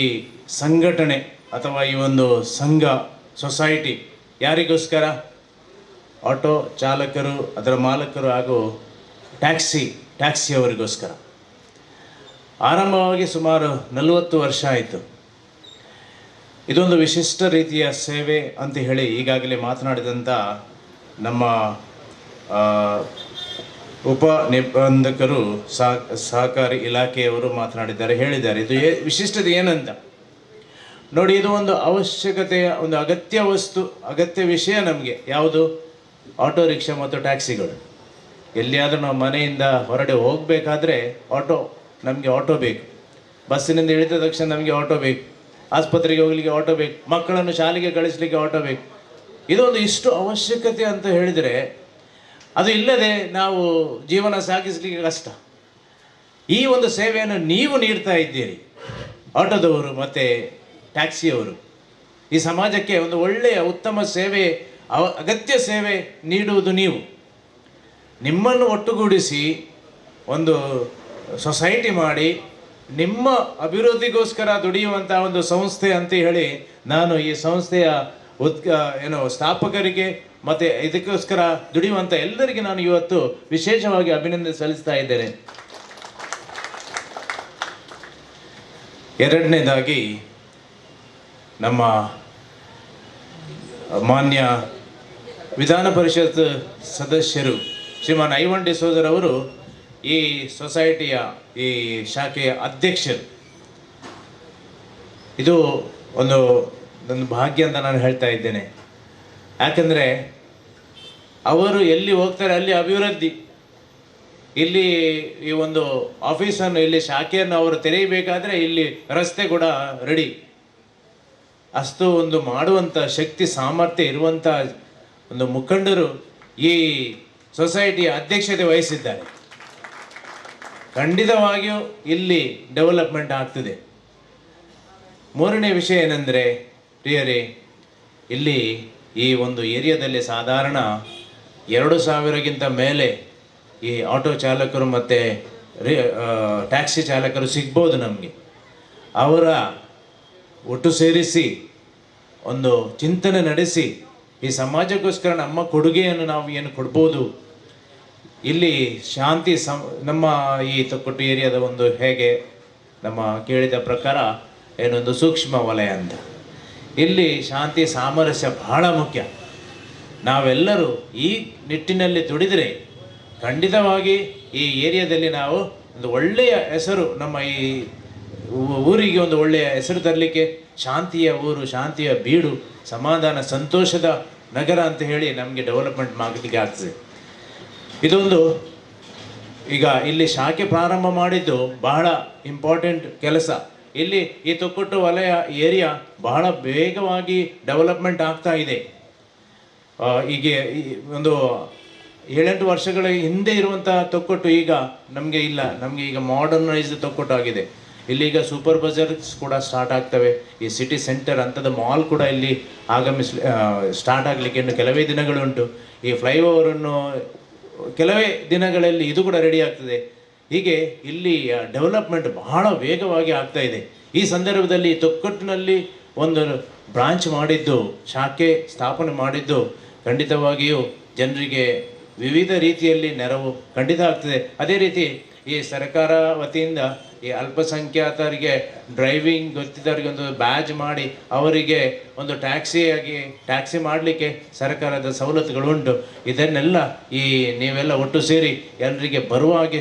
[SPEAKER 1] ಸಂಘಟನೆ ಅಥವಾ ಈ ಒಂದು ಸಂಘ ಸೊಸೈಟಿ ಯಾರಿಗೋಸ್ಕರ? ಆಟೋ ಚಾಲಕರು, ಅದರ ಮಾಲಕರು ಹಾಗೂ ಟ್ಯಾಕ್ಸಿಯವರಿಗೋಸ್ಕರ. ಆರಂಭವಾಗಿ ಸುಮಾರು 40 ವರ್ಷ ಆಯಿತು. ಇದೊಂದು ವಿಶಿಷ್ಟ ರೀತಿಯ ಸೇವೆ ಅಂತ ಹೇಳಿ ಈಗಾಗಲೇ ಮಾತನಾಡಿದಂಥ ನಮ್ಮ ಉಪ ನಿಬಂಧಕರು ಸಹಕಾರಿ ಇಲಾಖೆಯವರು ಮಾತನಾಡಿದ್ದಾರೆ, ಹೇಳಿದ್ದಾರೆ. ಇದು ವಿಶಿಷ್ಟತೆ ಏನಂತ ನೋಡಿ. ಇದು ಒಂದು ಅವಶ್ಯಕತೆಯ ಒಂದು ಅಗತ್ಯ ವಿಷಯ ನಮಗೆ. ಯಾವುದು? ಆಟೋ ರಿಕ್ಷಾ ಮತ್ತು ಟ್ಯಾಕ್ಸಿಗಳು. ಎಲ್ಲಿಯಾದರೂ ನಾವು ಮನೆಯಿಂದ ಹೊರಡೆ ಹೋಗಬೇಕಾದ್ರೆ ನಮಗೆ ಆಟೋ ಬೇಕು. ಬಸ್ಸಿನಿಂದ ಇಳಿದ ತಕ್ಷಣ ನಮಗೆ ಆಟೋ ಬೇಕು. ಆಸ್ಪತ್ರೆಗೆ ಹೋಗಲಿಕ್ಕೆ ಆಟೋ ಬೇಕು. ಮಕ್ಕಳನ್ನು ಶಾಲೆಗೆ ಕಳಿಸಲಿಕ್ಕೆ ಆಟೋ ಬೇಕು. ಇದೊಂದು ಇಷ್ಟು ಅವಶ್ಯಕತೆ ಅಂತ ಹೇಳಿದರೆ ಅದು ಇಲ್ಲದೆ ನಾವು ಜೀವನ ಸಾಗಿಸಲಿಕ್ಕೆ ಕಷ್ಟ. ಈ ಒಂದು ಸೇವೆಯನ್ನು ನೀವು ನೀಡ್ತಾ ಇದ್ದೀರಿ, ಆಟೋದವರು ಮತ್ತು ಟ್ಯಾಕ್ಸಿಯವರು. ಈ ಸಮಾಜಕ್ಕೆ ಒಂದು ಒಳ್ಳೆಯ ಉತ್ತಮ ಸೇವೆ, ಅಗತ್ಯ ಸೇವೆ ನೀಡುವುದು ನೀವು. ನಿಮ್ಮನ್ನು ಒಟ್ಟುಗೂಡಿಸಿ ಒಂದು ಸೊಸೈಟಿ ಮಾಡಿ ನಿಮ್ಮ ಅಭಿವೃದ್ಧಿಗೋಸ್ಕರ ದುಡಿಯುವಂಥ ಒಂದು ಸಂಸ್ಥೆ ಅಂತ ಹೇಳಿ ನಾನು ಈ ಸಂಸ್ಥೆಯ ಸ್ಥಾಪಕರಿಗೆ ಮತ್ತು ಇದಕ್ಕೋಸ್ಕರ ದುಡಿಯುವಂಥ ಎಲ್ಲರಿಗೆ ನಾನು ಇವತ್ತು ವಿಶೇಷವಾಗಿ ಅಭಿನಂದನೆ ಸಲ್ಲಿಸ್ತಾ ಇದ್ದೇನೆ. ಎರಡನೇದಾಗಿ ನಮ್ಮ ಮಾನ್ಯ ವಿಧಾನ ಪರಿಷತ್ ಸದಸ್ಯರು ಶ್ರೀಮಾನ್ ಐವನ್ ಡಿಸೋಜರವರು ಈ ಸೊಸೈಟಿಯ ಈ ಶಾಖೆಯ ಅಧ್ಯಕ್ಷರು. ಇದು ನನ್ನ ಭಾಗ್ಯ ಅಂತ ನಾನು ಹೇಳ್ತಾ ಇದ್ದೇನೆ. ಯಾಕಂದರೆ ಅವರು ಎಲ್ಲಿ ಹೋಗ್ತಾರೆ ಅಲ್ಲಿ ಅಭಿವೃದ್ಧಿ. ಇಲ್ಲಿ ಈ ಒಂದು ಆಫೀಸನ್ನು, ಇಲ್ಲಿ ಶಾಖೆಯನ್ನು ಅವರು ತೆರೆಯಬೇಕಾದ್ರೆ ಇಲ್ಲಿ ರಸ್ತೆ ಕೂಡ ರೆಡಿ. ಅಷ್ಟು ಒಂದು ಮಾಡುವಂಥ ಶಕ್ತಿ ಸಾಮರ್ಥ್ಯ ಇರುವಂಥ ಒಂದು ಮುಖಂಡರು ಈ ಸೊಸೈಟಿಯ ಅಧ್ಯಕ್ಷತೆ ವಹಿಸಿದ್ದಾರೆ. ಖಂಡಿತವಾಗಿಯೂ ಇಲ್ಲಿ ಡೆವಲಪ್ಮೆಂಟ್ ಆಗ್ತದೆ. ಮೂರನೇ ವಿಷಯ ಏನೆಂದರೆ ಪ್ರಿಯರೇ, ಇಲ್ಲಿ ಈ ಒಂದು ಏರಿಯಾದಲ್ಲಿ ಸಾಧಾರಣ 2,000ಗಿಂತ ಮೇಲೆ ಈ ಆಟೋ ಚಾಲಕರು ಮತ್ತು ಟ್ಯಾಕ್ಸಿ ಚಾಲಕರು ಸಿಗ್ಬೋದು ನಮಗೆ. ಅವರ ಒಟ್ಟು ಸೇರಿಸಿ ಒಂದು ಚಿಂತನೆ ನಡೆಸಿ ಈ ಸಮಾಜಕ್ಕೋಸ್ಕರ ನಮ್ಮ ಕೊಡುಗೆಯನ್ನು ನಾವು ಏನು ಕೊಡ್ಬೋದು, ಇಲ್ಲಿ ಶಾಂತಿ ನಮ್ಮ ಈ ತೊಕ್ಕೊಟ್ಟು ಏರಿಯಾದ ಒಂದು ಹೇಗೆ ನಮ್ಮ ಕೇಳಿದ ಪ್ರಕಾರ ಏನೊಂದು ಸೂಕ್ಷ್ಮ ವಲಯ ಅಂತ, ಇಲ್ಲಿ ಶಾಂತಿ ಸಾಮರಸ್ಯ ಬಹಳ ಮುಖ್ಯ. ನಾವೆಲ್ಲರೂ ಈ ನಿಟ್ಟಿನಲ್ಲಿ ದುಡಿದರೆ ಖಂಡಿತವಾಗಿ ಈ ಏರಿಯಾದಲ್ಲಿ ನಾವು ಒಂದು ಒಳ್ಳೆಯ ಹೆಸರು, ನಮ್ಮ ಈ ಊರಿಗೆ ಒಂದು ಒಳ್ಳೆಯ ಹೆಸರು ತರಲಿಕ್ಕೆ, ಶಾಂತಿಯ ಊರು, ಶಾಂತಿಯ ಬೀಡು, ಸಮಾಧಾನ ಸಂತೋಷದ ನಗರ ಅಂತ ಹೇಳಿ ನಮಗೆ ಡೆವಲಪ್ಮೆಂಟ್ ಮಾಡಲಿಕ್ಕೆ ಆಗ್ತದೆ. ಇದೊಂದು ಈಗ ಇಲ್ಲಿ ಶಾಖೆ ಪ್ರಾರಂಭ ಮಾಡಿದ್ದು ಬಹಳ ಇಂಪಾರ್ಟೆಂಟ್ ಕೆಲಸ. ಇಲ್ಲಿ ಈ ತೊಕ್ಕೊಟ್ಟು ವಲಯ ಏರಿಯಾ ಬಹಳ ವೇಗವಾಗಿ ಡೆವಲಪ್ಮೆಂಟ್ ಆಗ್ತಾ ಇದೆ. ಈಗ ಒಂದು 7-8 ವರ್ಷಗಳ ಹಿಂದೆ ಇರುವಂಥ ತೊಕ್ಕೊಟ್ಟು ಈಗ ನಮಗೆ ಇಲ್ಲ. ನಮಗೆ ಈಗ ಮಾಡರ್ನೈಸ್ಡ್ ತೊಕ್ಕೊಟ್ಟು ಆಗಿದೆ. ಇಲ್ಲೀಗ ಸೂಪರ್ ಬಜಾರ್ಸ್ ಕೂಡ ಸ್ಟಾರ್ಟ್ ಆಗ್ತವೆ. ಈ ಸಿಟಿ ಸೆಂಟರ್ ಅಂಥದ್ದು ಮಾಲ್ ಕೂಡ ಇಲ್ಲಿ ಸ್ಟಾರ್ಟ್ ಆಗಲಿಕ್ಕೆ ಇನ್ನು ಕೆಲವೇ ದಿನಗಳುಂಟು. ಈ ಫ್ಲೈಓವರನ್ನು ಕೆಲವೇ ದಿನಗಳಲ್ಲಿ ಇದು ಕೂಡ ರೆಡಿ ಆಗ್ತದೆ. ಹೀಗೆ ಇಲ್ಲಿ ಡೆವಲಪ್ಮೆಂಟ್ ಬಹಳ ವೇಗವಾಗಿ ಆಗ್ತಾ ಇದೆ. ಈ ಸಂದರ್ಭದಲ್ಲಿ ತೊಕ್ಕೊಟ್ಟಿನಲ್ಲಿ ಒಂದು ಬ್ರಾಂಚ್ ಮಾಡಿದ್ದು, ಶಾಖೆ ಸ್ಥಾಪನೆ ಮಾಡಿದ್ದು ಖಂಡಿತವಾಗಿಯೂ ಜನರಿಗೆ ವಿವಿಧ ರೀತಿಯಲ್ಲಿ ನೆರವು ಖಂಡಿತ ಆಗ್ತದೆ. ಅದೇ ರೀತಿ ಈ ಸರ್ಕಾರ ವತಿಯಿಂದ ಈ ಅಲ್ಪಸಂಖ್ಯಾತರಿಗೆ ಡ್ರೈವಿಂಗ್ ಗೊತ್ತಿದ್ದವರಿಗೆ ಒಂದು ಬ್ಯಾಜ್ ಮಾಡಿ ಅವರಿಗೆ ಒಂದು ಟ್ಯಾಕ್ಸಿ ಮಾಡಲಿಕ್ಕೆ ಸರ್ಕಾರದ ಸವಲತ್ತುಗಳು ಉಂಟು. ಇದನ್ನೆಲ್ಲ ಈ ನೀವೆಲ್ಲ ಒಟ್ಟು ಸೇರಿ ಎಲ್ಲರಿಗೆ ಬರುವ ಹಾಗೆ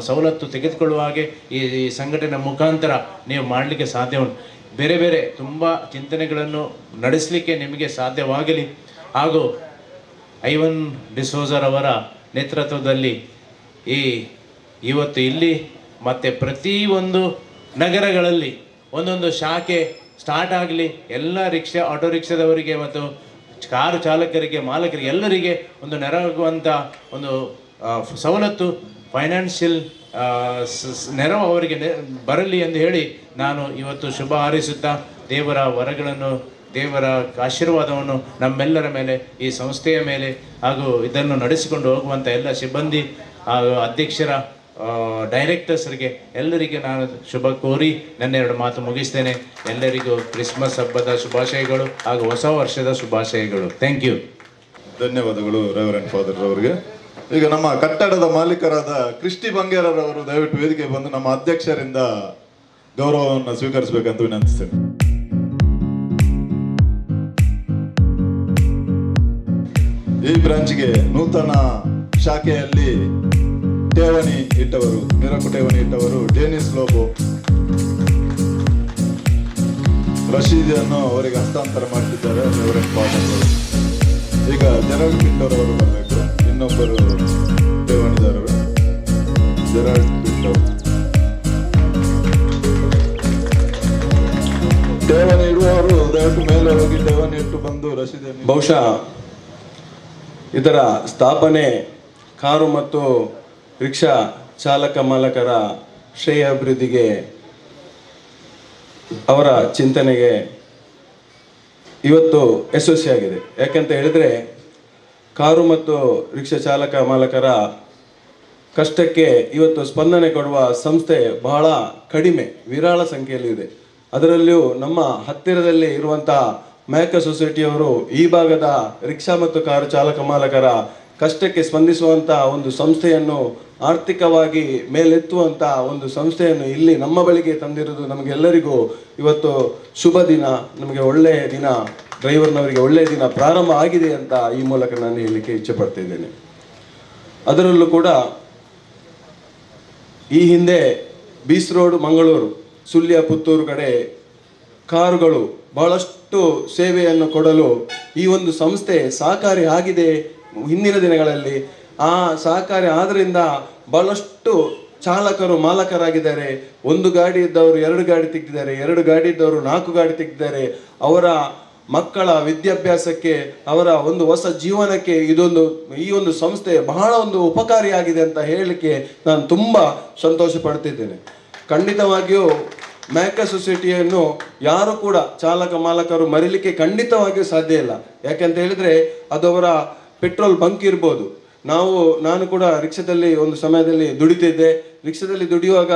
[SPEAKER 1] ಸವಲತ್ತು ತೆಗೆದುಕೊಳ್ಳುವ ಹಾಗೆ ಈ ಸಂಘಟನೆ ಮುಖಾಂತರ ನೀವು ಮಾಡಲಿಕ್ಕೆ ಸಾಧ್ಯ ಉಂಟು. ಬೇರೆ ಬೇರೆ ತುಂಬ ಚಿಂತನೆಗಳನ್ನು ನಡೆಸಲಿಕ್ಕೆ ನಿಮಗೆ ಸಾಧ್ಯವಾಗಲಿ. ಹಾಗೂ ಐವನ್ ಡಿಸೋಜರವರ ನೇತೃತ್ವದಲ್ಲಿ ಇವತ್ತು ಇಲ್ಲಿ ಮತ್ತು ಪ್ರತಿಯೊಂದು ನಗರಗಳಲ್ಲಿ ಒಂದೊಂದು ಶಾಖೆ ಸ್ಟಾರ್ಟ್ ಆಗಲಿ. ಎಲ್ಲ ಆಟೋ ರಿಕ್ಷಾದವರಿಗೆ ಮತ್ತು ಕಾರು ಚಾಲಕರಿಗೆ, ಮಾಲಕರಿಗೆ ಎಲ್ಲರಿಗೆ ಒಂದು ನೆರವಾಗುವಂಥ ಒಂದು ಸವಲತ್ತು, ಫೈನಾನ್ಷಿಯಲ್ ನೆರವು ಅವರಿಗೆ ಬರಲಿ ಎಂದು ಹೇಳಿ ನಾನು ಇವತ್ತು ಶುಭ ಹಾರೈಸುತ್ತಾ ದೇವರ ವರಗಳನ್ನು, ದೇವರ ಆಶೀರ್ವಾದವನ್ನು ನಮ್ಮೆಲ್ಲರ ಮೇಲೆ, ಈ ಸಂಸ್ಥೆಯ ಮೇಲೆ ಹಾಗೂ ಇದನ್ನು ನಡೆಸಿಕೊಂಡು ಹೋಗುವಂಥ ಎಲ್ಲ ಸಿಬ್ಬಂದಿ ಹಾಗೂ ಅಧ್ಯಕ್ಷರ, ಡೈರೆಕ್ಟರ್ಸ್ರಿಗೆ ಎಲ್ಲರಿಗೆ ನಾನು ಶುಭ ಕೋರಿ ನನ್ನ 2 ಮಾತು ಮುಗಿಸ್ತೇನೆ. ಎಲ್ಲರಿಗೂ ಕ್ರಿಸ್ಮಸ್ ಹಬ್ಬದ ಶುಭಾಶಯಗಳು ಹಾಗೂ ಹೊಸ ವರ್ಷದ ಶುಭಾಶಯಗಳು. Thank you.
[SPEAKER 4] ಧನ್ಯವಾದಗಳು ರೆವರೆಂಡ್ ಫಾದರ್ ಅವರಿಗೆ. ಈಗ ನಮ್ಮ ಕಟ್ಟಡದ ಮಾಲೀಕರಾದ ಕ್ರಿಸ್ಟಿ ಬಂಗೇರರವರು ದಯವಿಟ್ಟು ವೇದಿಕೆ ಬಂದು ನಮ್ಮ ಅಧ್ಯಕ್ಷರಿಂದ ಗೌರವವನ್ನು ಸ್ವೀಕರಿಸಬೇಕಂತ ವಿನಂತಿಸ್ತೇನೆ. ಈ ಬ್ರಾಂಚ್ಗೆ ನೂತನ ಶಾಖೆಯಲ್ಲಿ ಠೇವಣಿ ಇಟ್ಟವರು, ಮಿರಕು ಠೇವಣಿ ಇಟ್ಟವರು ಡೇನಿಸ್ ಲೋಬೋ ರಶೀದಿಯನ್ನು ಅವರಿಗೆ ಹಸ್ತಾಂತರ ಮಾಡುತ್ತಿದ್ದಾರೆ ರೆವರೆಂಡ್ ಫಾದರ್. ಈಗ ಜೆರಾಲ್ಡ್ ಪಿಂಟೋರವರು ಬರಬೇಕು. ಇನ್ನೊಬ್ಬರು ಠೇವಣಿದಾರರು ಜೆರಾಲ್ಡ್ ಪಿಂಟೋ. ಠೇವಣಿ ಇಡುವವರು ದಯವಿಟ್ಟು ಮೇಲೆ ಹೋಗಿ ಠೇವಣಿ ಇಟ್ಟು ಬಂದು ರಶೀದಿಯನ್ನು.
[SPEAKER 6] ಬಹುಶಃ ಇದರ ಸ್ಥಾಪನೆ ಕಾರು ಮತ್ತು ರಿಕ್ಷಾ ಚಾಲಕ ಮಾಲಕರ ಶ್ರೇಯ ಅಭಿವೃದ್ಧಿಗೆ, ಅವರ ಚಿಂತನೆಗೆ ಇವತ್ತು ಯಶಸ್ವಿಯಾಗಿದೆ. ಯಾಕೆಂತ ಹೇಳಿದರೆ ಕಾರು ಮತ್ತು ರಿಕ್ಷಾ ಚಾಲಕ ಮಾಲಕರ ಕಷ್ಟಕ್ಕೆ ಇವತ್ತು ಸ್ಪಂದನೆ ಕೊಡುವ ಸಂಸ್ಥೆ ಬಹಳ ಕಡಿಮೆ, ವಿರಳ ಸಂಖ್ಯೆಯಲ್ಲಿ ಇದೆ. ಅದರಲ್ಲಿಯೂ ನಮ್ಮ ಹತ್ತಿರದಲ್ಲಿ ಇರುವಂಥ ಮ್ಯಾಕ ಸೊಸೈಟಿಯವರು ಈ ಭಾಗದ ರಿಕ್ಷಾ ಮತ್ತು ಕಾರು ಚಾಲಕ ಮಾಲಕರ ಕಷ್ಟಕ್ಕೆ ಸ್ಪಂದಿಸುವಂಥ ಒಂದು ಸಂಸ್ಥೆಯನ್ನು, ಆರ್ಥಿಕವಾಗಿ ಮೇಲೆತ್ತುವಂಥ ಒಂದು ಸಂಸ್ಥೆಯನ್ನು ಇಲ್ಲಿ ನಮ್ಮ ಬಳಿಗೆ ತಂದಿರುವುದು ನಮಗೆಲ್ಲರಿಗೂ ಇವತ್ತು ಶುಭ ದಿನ. ನಮಗೆ ಒಳ್ಳೆಯ ದಿನ, ಡ್ರೈವರ್ನವರಿಗೆ ಒಳ್ಳೆಯ ದಿನ ಪ್ರಾರಂಭ ಆಗಿದೆ ಅಂತ ಈ ಮೂಲಕ ನಾನು ಹೇಳಲಿಕ್ಕೆ ಇಚ್ಛೆ ಪಡ್ತಿದ್ದೇನೆ. ಅದರಲ್ಲೂ ಕೂಡ ಈ ಹಿಂದೆ ಬೀಸ್ ರೋಡ್, ಮಂಗಳೂರು, ಸುಳ್ಯ, ಪುತ್ತೂರು ಕಡೆ ಕಾರುಗಳು ಬಹಳಷ್ಟು ಸೇವೆಯನ್ನು ಕೊಡಲು ಈ ಒಂದು ಸಂಸ್ಥೆ ಸಹಕಾರಿ ಆಗಿದೆ ಹಿಂದಿನ ದಿನಗಳಲ್ಲಿ. ಆ ಸಹಕಾರಿ ಆದ್ದರಿಂದ ಬಹಳಷ್ಟು ಚಾಲಕರು ಮಾಲಕರಾಗಿದ್ದಾರೆ. 1 ಗಾಡಿ ಇದ್ದವರು 2 ಗಾಡಿ ತೆಗೆದಿದ್ದಾರೆ, 2 ಗಾಡಿ ಇದ್ದವರು 4 ಗಾಡಿ ತೆಗೆದಿದ್ದಾರೆ. ಅವರ ಮಕ್ಕಳ ವಿದ್ಯಾಭ್ಯಾಸಕ್ಕೆ, ಅವರ ಒಂದು ಹೊಸ ಜೀವನಕ್ಕೆ ಈ ಒಂದು ಸಂಸ್ಥೆ ಬಹಳ ಒಂದು ಉಪಕಾರಿಯಾಗಿದೆ ಅಂತ ಹೇಳಲಿಕ್ಕೆ ನಾನು ತುಂಬ ಸಂತೋಷ ಪಡ್ತಿದ್ದೇನೆ. ಖಂಡಿತವಾಗಿಯೂ ಮ್ಯಾಕ ಸೊಸೈಟಿಯನ್ನು ಯಾರು ಕೂಡ ಚಾಲಕ ಮಾಲಕರು ಮರಿಲಿಕ್ಕೆ ಖಂಡಿತವಾಗಿಯೂ ಸಾಧ್ಯ ಇಲ್ಲ. ಯಾಕೆಂತ ಹೇಳಿದ್ರೆ ಅದು ಅವರ ಪೆಟ್ರೋಲ್ ಬಂಕ್ ಇರ್ಬೋದು. ನಾನು ಕೂಡ ರಿಕ್ಷಾದಲ್ಲಿ ಒಂದು ಸಮಯದಲ್ಲಿ ದುಡಿತಿದ್ದೆ. ರಿಕ್ಷಾದಲ್ಲಿ ದುಡಿಯುವಾಗ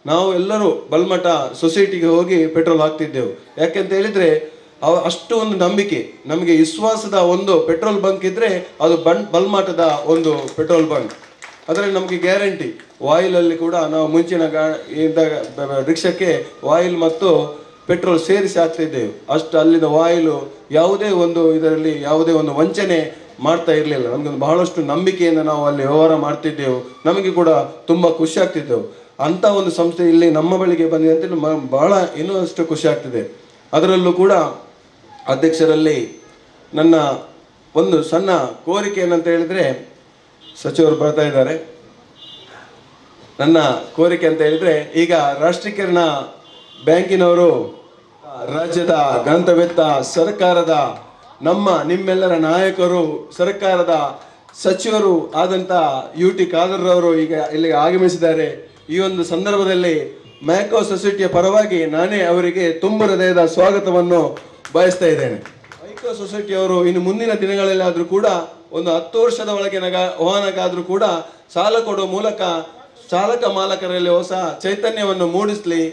[SPEAKER 6] ನಾವು ಎಲ್ಲರೂ ಬಲ್ಮಠ ಸೊಸೈಟಿಗೆ ಹೋಗಿ ಪೆಟ್ರೋಲ್ ಹಾಕ್ತಿದ್ದೆವು. ಯಾಕೆಂತ ಹೇಳಿದ್ರೆ ಅಷ್ಟು ಒಂದು ನಂಬಿಕೆ, ನಮಗೆ ವಿಶ್ವಾಸದ ಒಂದು ಪೆಟ್ರೋಲ್ ಬಂಕ್ ಇದ್ರೆ ಅದು ಬಲ್ಮಠದ ಒಂದು ಪೆಟ್ರೋಲ್ ಬಂಕ್. ಅದರಲ್ಲಿ ನಮಗೆ ಗ್ಯಾರಂಟಿ. ಆಯಿಲಲ್ಲಿ ಕೂಡ ನಾವು ಮುಂಚಿನ ರಿಕ್ಷಕ್ಕೆ ಆಯಿಲ್ ಮತ್ತು ಪೆಟ್ರೋಲ್ ಸೇರಿಸಿ ಹಾಕ್ತಿದ್ದೆವು. ಅಷ್ಟು ಅಲ್ಲಿನ ಆಯಿಲು ಯಾವುದೇ ಒಂದು ವಂಚನೆ ಮಾಡ್ತಾ ಇರಲಿಲ್ಲ. ನಮಗೊಂದು ಬಹಳಷ್ಟು ನಂಬಿಕೆಯಿಂದ ನಾವು ಅಲ್ಲಿ ವ್ಯವಹಾರ ಮಾಡ್ತಿದ್ದೆವು. ನಮಗೆ ಕೂಡ ತುಂಬ ಖುಷಿ ಆಗ್ತಿದ್ದೆವು. ಅಂಥ ಒಂದು ಸಂಸ್ಥೆ ಇಲ್ಲಿ ನಮ್ಮ ಬಳಿಗೆ ಬಂದಿದೆ ಅಂತ ಬಹಳ ಇನ್ನೂ ಅಷ್ಟು ಖುಷಿ ಆಗ್ತಿದೆ. ಅದರಲ್ಲೂ ಕೂಡ ಅಧ್ಯಕ್ಷರಲ್ಲಿ ನನ್ನ ಒಂದು ಸಣ್ಣ ಕೋರಿಕೆ ಏನಂತ ಹೇಳಿದರೆ, ಸಚಿವರು ಬರ್ತಾ ಇದ್ದಾರೆ. ನನ್ನ ಕೋರಿಕೆ ಅಂತ ಹೇಳಿದರೆ, ಈಗ ರಾಷ್ಟ್ರೀಕರಣ ಬ್ಯಾಂಕಿನವರು ರಾಜ್ಯದ ಗಂತವೆತ್ತ ಸರ್ಕಾರದ ನಿಮ್ಮೆಲ್ಲರ ನಾಯಕರು, ಸರ್ಕಾರದ ಸಚಿವರು ಆದಂಥ UT ಖಾದರ್ ಅವರು ಈಗ ಇಲ್ಲಿಗೆ ಆಗಮಿಸಿದ್ದಾರೆ. ಈ ಒಂದು ಸಂದರ್ಭದಲ್ಲಿ ಮ್ಯಾಕೋ ಸೊಸೈಟಿಯ ಪರವಾಗಿ ನಾನೇ ಅವರಿಗೆ ತುಂಬ ಹೃದಯದ ಸ್ವಾಗತವನ್ನು ಬಯಸ್ತಾ ಇದ್ದೇನೆ. ಮ್ಯಾಕೋ ಸೊಸೈಟಿಯವರು ಇನ್ನು ಮುಂದಿನ ದಿನಗಳಲ್ಲಿ ಆದರೂ ಕೂಡ ಒಂದು 10 ವರ್ಷದ ಒಳಗಿನ ವಾಹನಕ್ಕಾದರೂ ಕೂಡ ಸಾಲ ಕೊಡುವ ಮೂಲಕ ಚಾಲಕ ಮಾಲಕರಲ್ಲಿ ಹೊಸ ಚೈತನ್ಯವನ್ನು ಮೂಡಿಸಲಿ.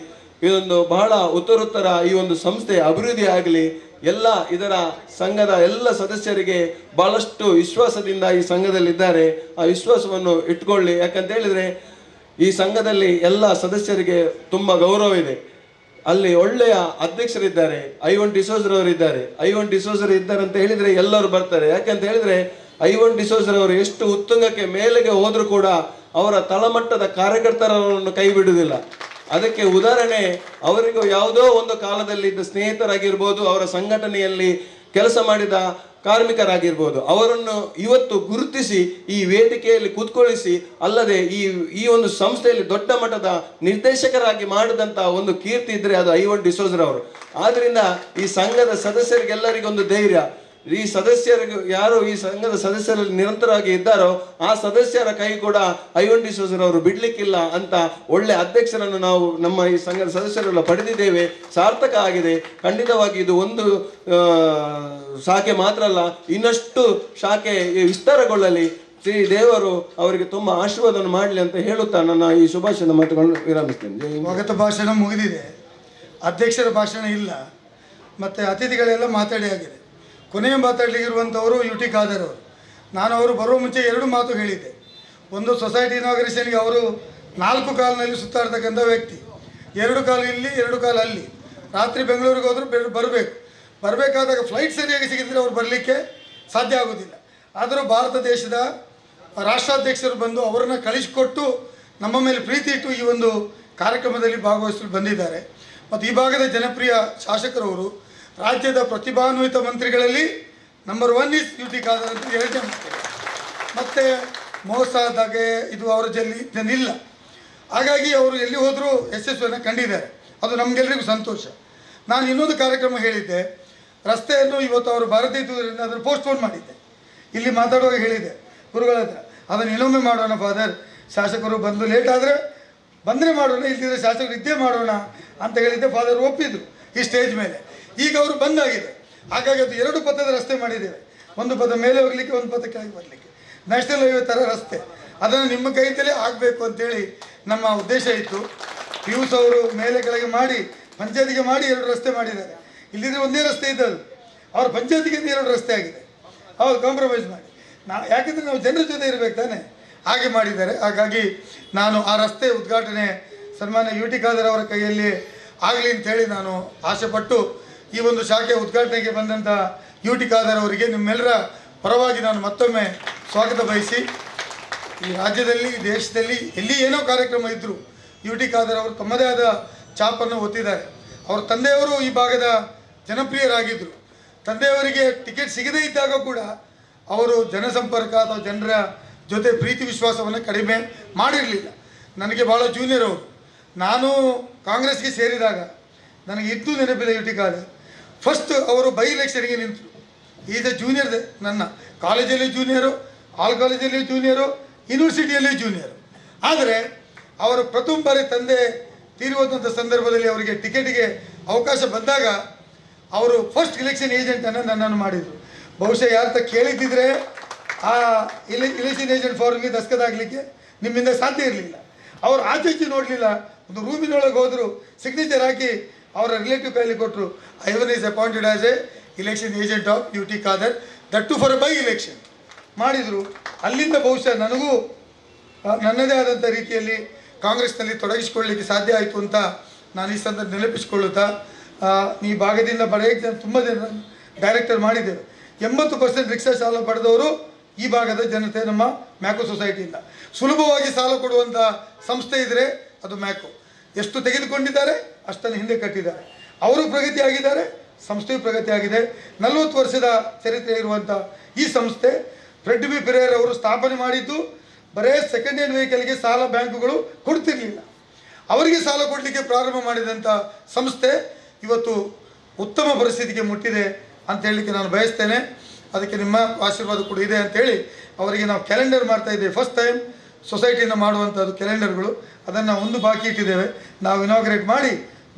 [SPEAKER 6] ಇದೊಂದು ಬಹಳ ಉತ್ತರೋತ್ತರ ಈ ಒಂದು ಸಂಸ್ಥೆ ಅಭಿವೃದ್ಧಿ ಆಗಲಿ. ಇದರ ಸಂಘದ ಎಲ್ಲ ಸದಸ್ಯರಿಗೆ ಬಹಳಷ್ಟು ವಿಶ್ವಾಸದಿಂದ ಈ ಸಂಘದಲ್ಲಿದ್ದಾರೆ. ಆ ವಿಶ್ವಾಸವನ್ನು ಇಟ್ಕೊಳ್ಳಿ. ಯಾಕಂತ ಹೇಳಿದ್ರೆ ಈ ಸಂಘದಲ್ಲಿ ಎಲ್ಲ ಸದಸ್ಯರಿಗೆ ತುಂಬ ಗೌರವ ಇದೆ. ಅಲ್ಲಿ ಒಳ್ಳೆಯ ಅಧ್ಯಕ್ಷರಿದ್ದಾರೆ. ಐವನ್ ಡಿಸೋಜರವರು ಇದ್ದಾರೆ. ಐವನ್ ಡಿಸೋಜರ್ ಇದ್ದಾರೆ ಅಂತ ಹೇಳಿದ್ರೆ ಎಲ್ಲರೂ ಬರ್ತಾರೆ. ಯಾಕಂತ ಹೇಳಿದ್ರೆ ಐವನ್ ಡಿಸೋಜರವರು ಎಷ್ಟು ಉತ್ತುಂಗಕ್ಕೆ ಮೇಲೆಗೆ ಹೋದರೂ ಕೂಡ ಅವರ ತಳಮಟ್ಟದ ಕಾರ್ಯಕರ್ತರನ್ನು ಕೈ ಬಿಡುವುದಿಲ್ಲ. ಅದಕ್ಕೆ ಉದಾಹರಣೆ, ಅವರಿಗೂ ಯಾವುದೋ ಒಂದು ಕಾಲದಲ್ಲಿದ್ದ ಸ್ನೇಹಿತರಾಗಿರ್ಬೋದು, ಅವರ ಸಂಘಟನೆಯಲ್ಲಿ ಕೆಲಸ ಮಾಡಿದ ಕಾರ್ಮಿಕರಾಗಿರ್ಬೋದು, ಅವರನ್ನು ಇವತ್ತು ಗುರುತಿಸಿ ಈ ವೇದಿಕೆಯಲ್ಲಿ ಕೂತ್ಕೊಳ್ಳಿಸಿ, ಅಲ್ಲದೆ ಈ ಒಂದು ಸಂಸ್ಥೆಯಲ್ಲಿ ದೊಡ್ಡ ಮಟ್ಟದ ನಿರ್ದೇಶಕರಾಗಿ ಮಾಡಿದಂಥ ಒಂದು ಕೀರ್ತಿ ಇದ್ರೆ ಅದು ಐವನ್ ಡಿಸೋಜರ್ ಅವರು. ಆದ್ರಿಂದ ಈ ಸಂಘದ ಸದಸ್ಯರಿಗೆಲ್ಲರಿಗೊಂದು ಧೈರ್ಯ, ಈ ಸದಸ್ಯರಿಗೆ ಯಾರು ಈ ಸಂಘದ ಸದಸ್ಯರಲ್ಲಿ ನಿರಂತರವಾಗಿ ಇದ್ದಾರೋ ಆ ಸದಸ್ಯರ ಕೈ ಕೂಡ ಐವನ್ ಡಿಸೋಜರ್ ಅವರು ಬಿಡ್ಲಿಕ್ಕಿಲ್ಲ ಅಂತ ಒಳ್ಳೆ ಅಧ್ಯಕ್ಷರನ್ನು ನಾವು ನಮ್ಮ ಈ ಸಂಘದ ಸದಸ್ಯರೆಲ್ಲ ಪಡೆದಿದ್ದೇವೆ. ಸಾರ್ಥಕ ಆಗಿದೆ. ಖಂಡಿತವಾಗಿ ಇದು ಒಂದು ಶಾಖೆ ಮಾತ್ರ ಅಲ್ಲ, ಇನ್ನಷ್ಟು ಶಾಖೆ ವಿಸ್ತಾರಗೊಳ್ಳಲಿ. ಶ್ರೀ ದೇವರು ಅವರಿಗೆ ತುಂಬ ಆಶೀರ್ವಾದವನ್ನು ಮಾಡಲಿ ಅಂತ ಹೇಳುತ್ತಾ ನನ್ನ ಈ ಶುಭಾಶಯದ ಮಾತುಗಳನ್ನು ವಿರಾಮಿಸ್ತೇನೆ.
[SPEAKER 3] ಸ್ವಾಗತ ಭಾಷಣ ಮುಗಿದಿದೆ, ಅಧ್ಯಕ್ಷರ ಭಾಷಣ ಇಲ್ಲ, ಮತ್ತು ಅತಿಥಿಗಳೆಲ್ಲ ಮಾತಾಡಿ ಆಗಿದೆ. ಕೊನೆಯ ಮಾತಾಡಲಿಕ್ಕಿರುವಂಥವರು UT ಖಾದರ್ ಅವರು. ನಾನು ಅವರು ಬರುವ ಮುಂಚೆ 2 ಮಾತು ಹೇಳಿದ್ದೆ. ಒಂದು, ಸೊಸೈಟಿ ಇನಾಗ್ರೇಷನ್ಗೆ ಅವರು 4 ಕಾಲಿನಲ್ಲಿ ಸುತ್ತಾಡ್ತಕ್ಕಂಥ ವ್ಯಕ್ತಿ. 2 ಕಾಲು ಇಲ್ಲಿ, 2 ಕಾಲು ಅಲ್ಲಿ. ರಾತ್ರಿ ಬೆಂಗಳೂರಿಗೆ ಹೋದರೂ ಬರಬೇಕಾದಾಗ ಫ್ಲೈಟ್ ಸರಿಯಾಗಿ ಸಿಗಿದ್ರೆ ಅವ್ರು ಬರಲಿಕ್ಕೆ ಸಾಧ್ಯ ಆಗೋದಿಲ್ಲ. ಆದರೂ ಭಾರತ ದೇಶದ ರಾಷ್ಟ್ರಾಧ್ಯಕ್ಷರು ಬಂದು ಅವರನ್ನು ಕಳಿಸಿಕೊಟ್ಟು ನಮ್ಮ ಮೇಲೆ ಪ್ರೀತಿ ಇಟ್ಟು ಈ ಒಂದು ಕಾರ್ಯಕ್ರಮದಲ್ಲಿ ಭಾಗವಹಿಸಲು ಬಂದಿದ್ದಾರೆ. ಮತ್ತು ಈ ಭಾಗದ ಜನಪ್ರಿಯ ಶಾಸಕರವರು, ರಾಜ್ಯದ ಪ್ರತಿಭಾನ್ವಿತ ಮಂತ್ರಿಗಳಲ್ಲಿ ನಂಬರ್ 1 ಇಸ್ UT ಖಾದರ್ ಅಂತ 2ನೇ ಮಂತ್ರಿ. ಮತ್ತು ಮೋಸದಾಗೆ ಇದು ಅವರ ಜನಿಲ್ಲ. ಹಾಗಾಗಿ ಅವರು ಎಲ್ಲಿ ಹೋದರೂ ಯಶಸ್ವಿಯನ್ನು ಕಂಡಿದ್ದಾರೆ. ಅದು ನಮಗೆಲ್ಲರಿಗೂ ಸಂತೋಷ. ನಾನು ಇನ್ನೊಂದು ಕಾರ್ಯಕ್ರಮ ಹೇಳಿದ್ದೆ, ರಸ್ತೆಯನ್ನು ಇವತ್ತು ಅವರು ಬಾರದೇ ಇದ್ದುದರಿಂದ ಅದನ್ನು ಪೋಸ್ಟ್ಪೋನ್ ಮಾಡಿದ್ದೆ. ಇಲ್ಲಿ ಮಾತಾಡುವಾಗ ಹೇಳಿದೆ ಗುರುಗಳ ಹತ್ರ, ಅದನ್ನು ಇನ್ನೊಮ್ಮೆ ಮಾಡೋಣ ಫಾದರ್, ಶಾಸಕರು ಬಂದು ಲೇಟ್ ಆದರೆ ಬಂದರೆ ಮಾಡೋಣ, ಇಲ್ಲದಿದ್ದರೆ ಶಾಸಕರು ಇದ್ದೇ ಮಾಡೋಣ ಅಂತ ಹೇಳಿದ್ದೆ. ಫಾದರ್ ಒಪ್ಪಿದ್ರು ಈ ಸ್ಟೇಜ್ ಮೇಲೆ. ಈಗ ಅವರು ಬಂದಾಗಿದೆ. ಹಾಗಾಗಿ ಅದು 2 ಪಥದ ರಸ್ತೆ ಮಾಡಿದ್ದೇವೆ. ಒಂದು ಪಥ ಮೇಲೆ ಹೋಗಲಿಕ್ಕೆ, ಒಂದು ಪಥ ಕೆಳಗೆ ಬರಲಿಕ್ಕೆ. ನ್ಯಾಷನಲ್ ಹೈವೇ ಥರ ರಸ್ತೆ. ಅದನ್ನು ನಿಮ್ಮ ಕೈಯಿಂದಲೇ ಆಗಬೇಕು ಅಂತೇಳಿ ನಮ್ಮ ಉದ್ದೇಶ ಇತ್ತು. ಪಿಯೂಸ್ ಅವರು ಮೇಲೆ ಕೆಳಗೆ ಮಾಡಿ ಪಂಚಾಯತಿಗೆ ಮಾಡಿ 2 ರಸ್ತೆ ಮಾಡಿದ್ದಾರೆ. ಇಲ್ಲಿದ್ರೆ ಒಂದೇ ರಸ್ತೆ ಇದ್ದದ್ದು, ಅವ್ರ ಪಂಚಾಯತಿಗೆ 2 ರಸ್ತೆ ಆಗಿದೆ. ಹೌದು, ಕಾಂಪ್ರಮೈಸ್ ಮಾಡಿ. ಯಾಕೆಂದರೆ ನಾವು ಜನರ ಜೊತೆ ಇರಬೇಕು ತಾನೆ, ಹಾಗೆ ಮಾಡಿದ್ದಾರೆ. ಹಾಗಾಗಿ ನಾನು ಆ ರಸ್ತೆ ಉದ್ಘಾಟನೆ ಸನ್ಮಾನ್ಯ UT ಖಾದರ್ ಅವರ ಕೈಯಲ್ಲಿ ಆಗಲಿ ಅಂಥೇಳಿ ನಾನು ಆಸೆಪಟ್ಟು ಈ ಒಂದು ಶಾಖೆ ಉದ್ಘಾಟನೆಗೆ ಬಂದಂಥ UT ಖಾದರ್ ಅವರಿಗೆ ನಿಮ್ಮೆಲ್ಲರ ಪರವಾಗಿ ನಾನು ಮತ್ತೊಮ್ಮೆ ಸ್ವಾಗತ ಬಯಸಿ, ಈ ರಾಜ್ಯದಲ್ಲಿ, ದೇಶದಲ್ಲಿ ಎಲ್ಲಿ ಏನೋ ಕಾರ್ಯಕ್ರಮ ಇದ್ದರೂ UT ಖಾದರ್ ಅವರು ತಮ್ಮದೇ ಆದ ಛಾಪನ್ನು ಒತ್ತಿದ್ದಾರೆ. ಅವರ ತಂದೆಯವರು ಈ ಭಾಗದ ಜನಪ್ರಿಯರಾಗಿದ್ದರು. ತಂದೆಯವರಿಗೆ ಟಿಕೆಟ್ ಸಿಗದೇ ಇದ್ದಾಗ ಕೂಡ ಅವರು ಜನಸಂಪರ್ಕ ಅಥವಾ ಜನರ ಜೊತೆ ಪ್ರೀತಿ ವಿಶ್ವಾಸವನ್ನು ಕಡಿಮೆ ಮಾಡಿರಲಿಲ್ಲ. ನನಗೆ ಭಾಳ ಜೂನಿಯರ್ ಅವರು. ನಾನು ಕಾಂಗ್ರೆಸ್ಗೆ ಸೇರಿದಾಗ ನನಗೆ ಇದ್ದು ನೆನಪಿದೆ UT ಖಾದರ್. ಫಸ್ಟ್ ಅವರು ಬೈ ಎಲೆಕ್ಷನ್ಗೆ ನಿಂತರು. ಈಸ್ ಎ ಜೂನಿಯರ್, ನನ್ನ ಕಾಲೇಜಲ್ಲಿ ಜೂನಿಯರು, ಆಲ್ ಕಾಲೇಜಲ್ಲಿ ಜೂನಿಯರು, ಯೂನಿವರ್ಸಿಟಿಯಲ್ಲಿ ಜೂನಿಯರು. ಆದರೆ ಅವರು ಪ್ರಥಮ ಬಾರಿ ತಂದೆ ತೀರುವಂಥ ಸಂದರ್ಭದಲ್ಲಿ ಅವರಿಗೆ ಟಿಕೆಟಿಗೆ ಅವಕಾಶ ಬಂದಾಗ ಅವರು ಫಸ್ಟ್ ಎಲೆಕ್ಷನ್ ಏಜೆಂಟನ್ನು ನನ್ನನ್ನು ಮಾಡಿದರು. ಬಹುಶಃ ಯಾರ್ತ ಕೇಳಿದ್ದಿದ್ರೆ ಆ ಎಲೆಕ್ಷನ್ ಏಜೆಂಟ್ ಫಾರ್ಮ್ಗೆ ದಸ್ಕದಾಗಲಿಕ್ಕೆ ನಿಮ್ಮಿಂದ ಸಾಧ್ಯ ಇರಲಿಲ್ಲ. ಅವರು ಆಚೆ ನೋಡಲಿಲ್ಲ, ಒಂದು ರೂಮಿನೊಳಗೆ ಹೋದರು, ಸಿಗ್ನೇಚರ್ ಹಾಕಿ ಅವರ ರಿಲೇಟಿವ್ ಕೈಲಿ ಕೊಟ್ಟರು. Ivan is appointed as a election agent of UT Khader, that to for a by election ಮಾಡಿದರು. ಅಲ್ಲಿಂದ ಬಹುಶಃ ನನಗೂ ನನ್ನದೇ ಆದಂಥ ರೀತಿಯಲ್ಲಿ ಕಾಂಗ್ರೆಸ್ನಲ್ಲಿ ತೊಡಗಿಸಿಕೊಳ್ಳಲಿಕ್ಕೆ ಸಾಧ್ಯ ಆಯಿತು ಅಂತ ನಾನು ಈ ಸಂದರ್ಭ ನೆನಪಿಸಿಕೊಳ್ಳುತ್ತಾ, ಈ ಭಾಗದಿಂದ ಬಡ ತುಂಬ ಜನ ಡೈರೆಕ್ಟರ್ ಮಾಡಿದ್ದೇವೆ. 80% ರಿಕ್ಷಾ ಸಾಲ ಪಡೆದವರು ಈ ಭಾಗದ ಜನತೆ ನಮ್ಮ ಮ್ಯಾಕೋ ಸೊಸೈಟಿಯಿಂದ. ಸುಲಭವಾಗಿ ಸಾಲ ಕೊಡುವಂಥ ಸಂಸ್ಥೆ ಇದ್ದರೆ ಅದು ಮ್ಯಾಕೋ. ಎಷ್ಟು ತೆಗೆದುಕೊಂಡಿದ್ದಾರೆ ಅಷ್ಟನ್ನು ಹಿಂದೆ ಕಟ್ಟಿದ್ದಾರೆ. ಅವರು ಪ್ರಗತಿಯಾಗಿದ್ದಾರೆ, ಸಂಸ್ಥೆಯು ಪ್ರಗತಿಯಾಗಿದೆ. 40 ವರ್ಷದ ಚರಿತ್ರೆ ಇರುವಂಥ ಈ ಸಂಸ್ಥೆ ಫ್ರೆಡ್ ಬಿ ಪೆರೇರ್ ಅವರು ಸ್ಥಾಪನೆ ಮಾಡಿದ್ದು ಬರೇ ಸೆಕೆಂಡ್ ಹ್ಯಾಂಡ್ ವೆಹಿಕಲ್ಗೆ ಸಾಲ ಬ್ಯಾಂಕುಗಳು ಕೊಡ್ತಿರಲಿಲ್ಲ. ಅವರಿಗೆ ಸಾಲ ಕೊಡಲಿಕ್ಕೆ ಪ್ರಾರಂಭ ಮಾಡಿದಂಥ ಸಂಸ್ಥೆ ಇವತ್ತು ಉತ್ತಮ ಪರಿಸ್ಥಿತಿಗೆ ಮುಟ್ಟಿದೆ ಅಂತ ಹೇಳಲಿಕ್ಕೆ ನಾನು ಬಯಸ್ತೇನೆ. ಅದಕ್ಕೆ ನಿಮ್ಮ ಆಶೀರ್ವಾದ ಕೂಡ ಇದೆ ಅಂಥೇಳಿ ಅವರಿಗೆ ನಾವು ಕ್ಯಾಲೆಂಡರ್ ಮಾಡ್ತಾ ಇದ್ದೇವೆ. ಫಸ್ಟ್ ಟೈಮ್ ಸೊಸೈಟಿಯಿಂದ ಮಾಡುವಂಥದ್ದು ಕ್ಯಾಲೆಂಡರ್ಗಳು, ಅದನ್ನು ಒಂದು ಬಾಕಿ ಇಟ್ಟಿದ್ದೇವೆ. ನಾವು ಇನಾಗ್ರೇಟ್ ಮಾಡಿ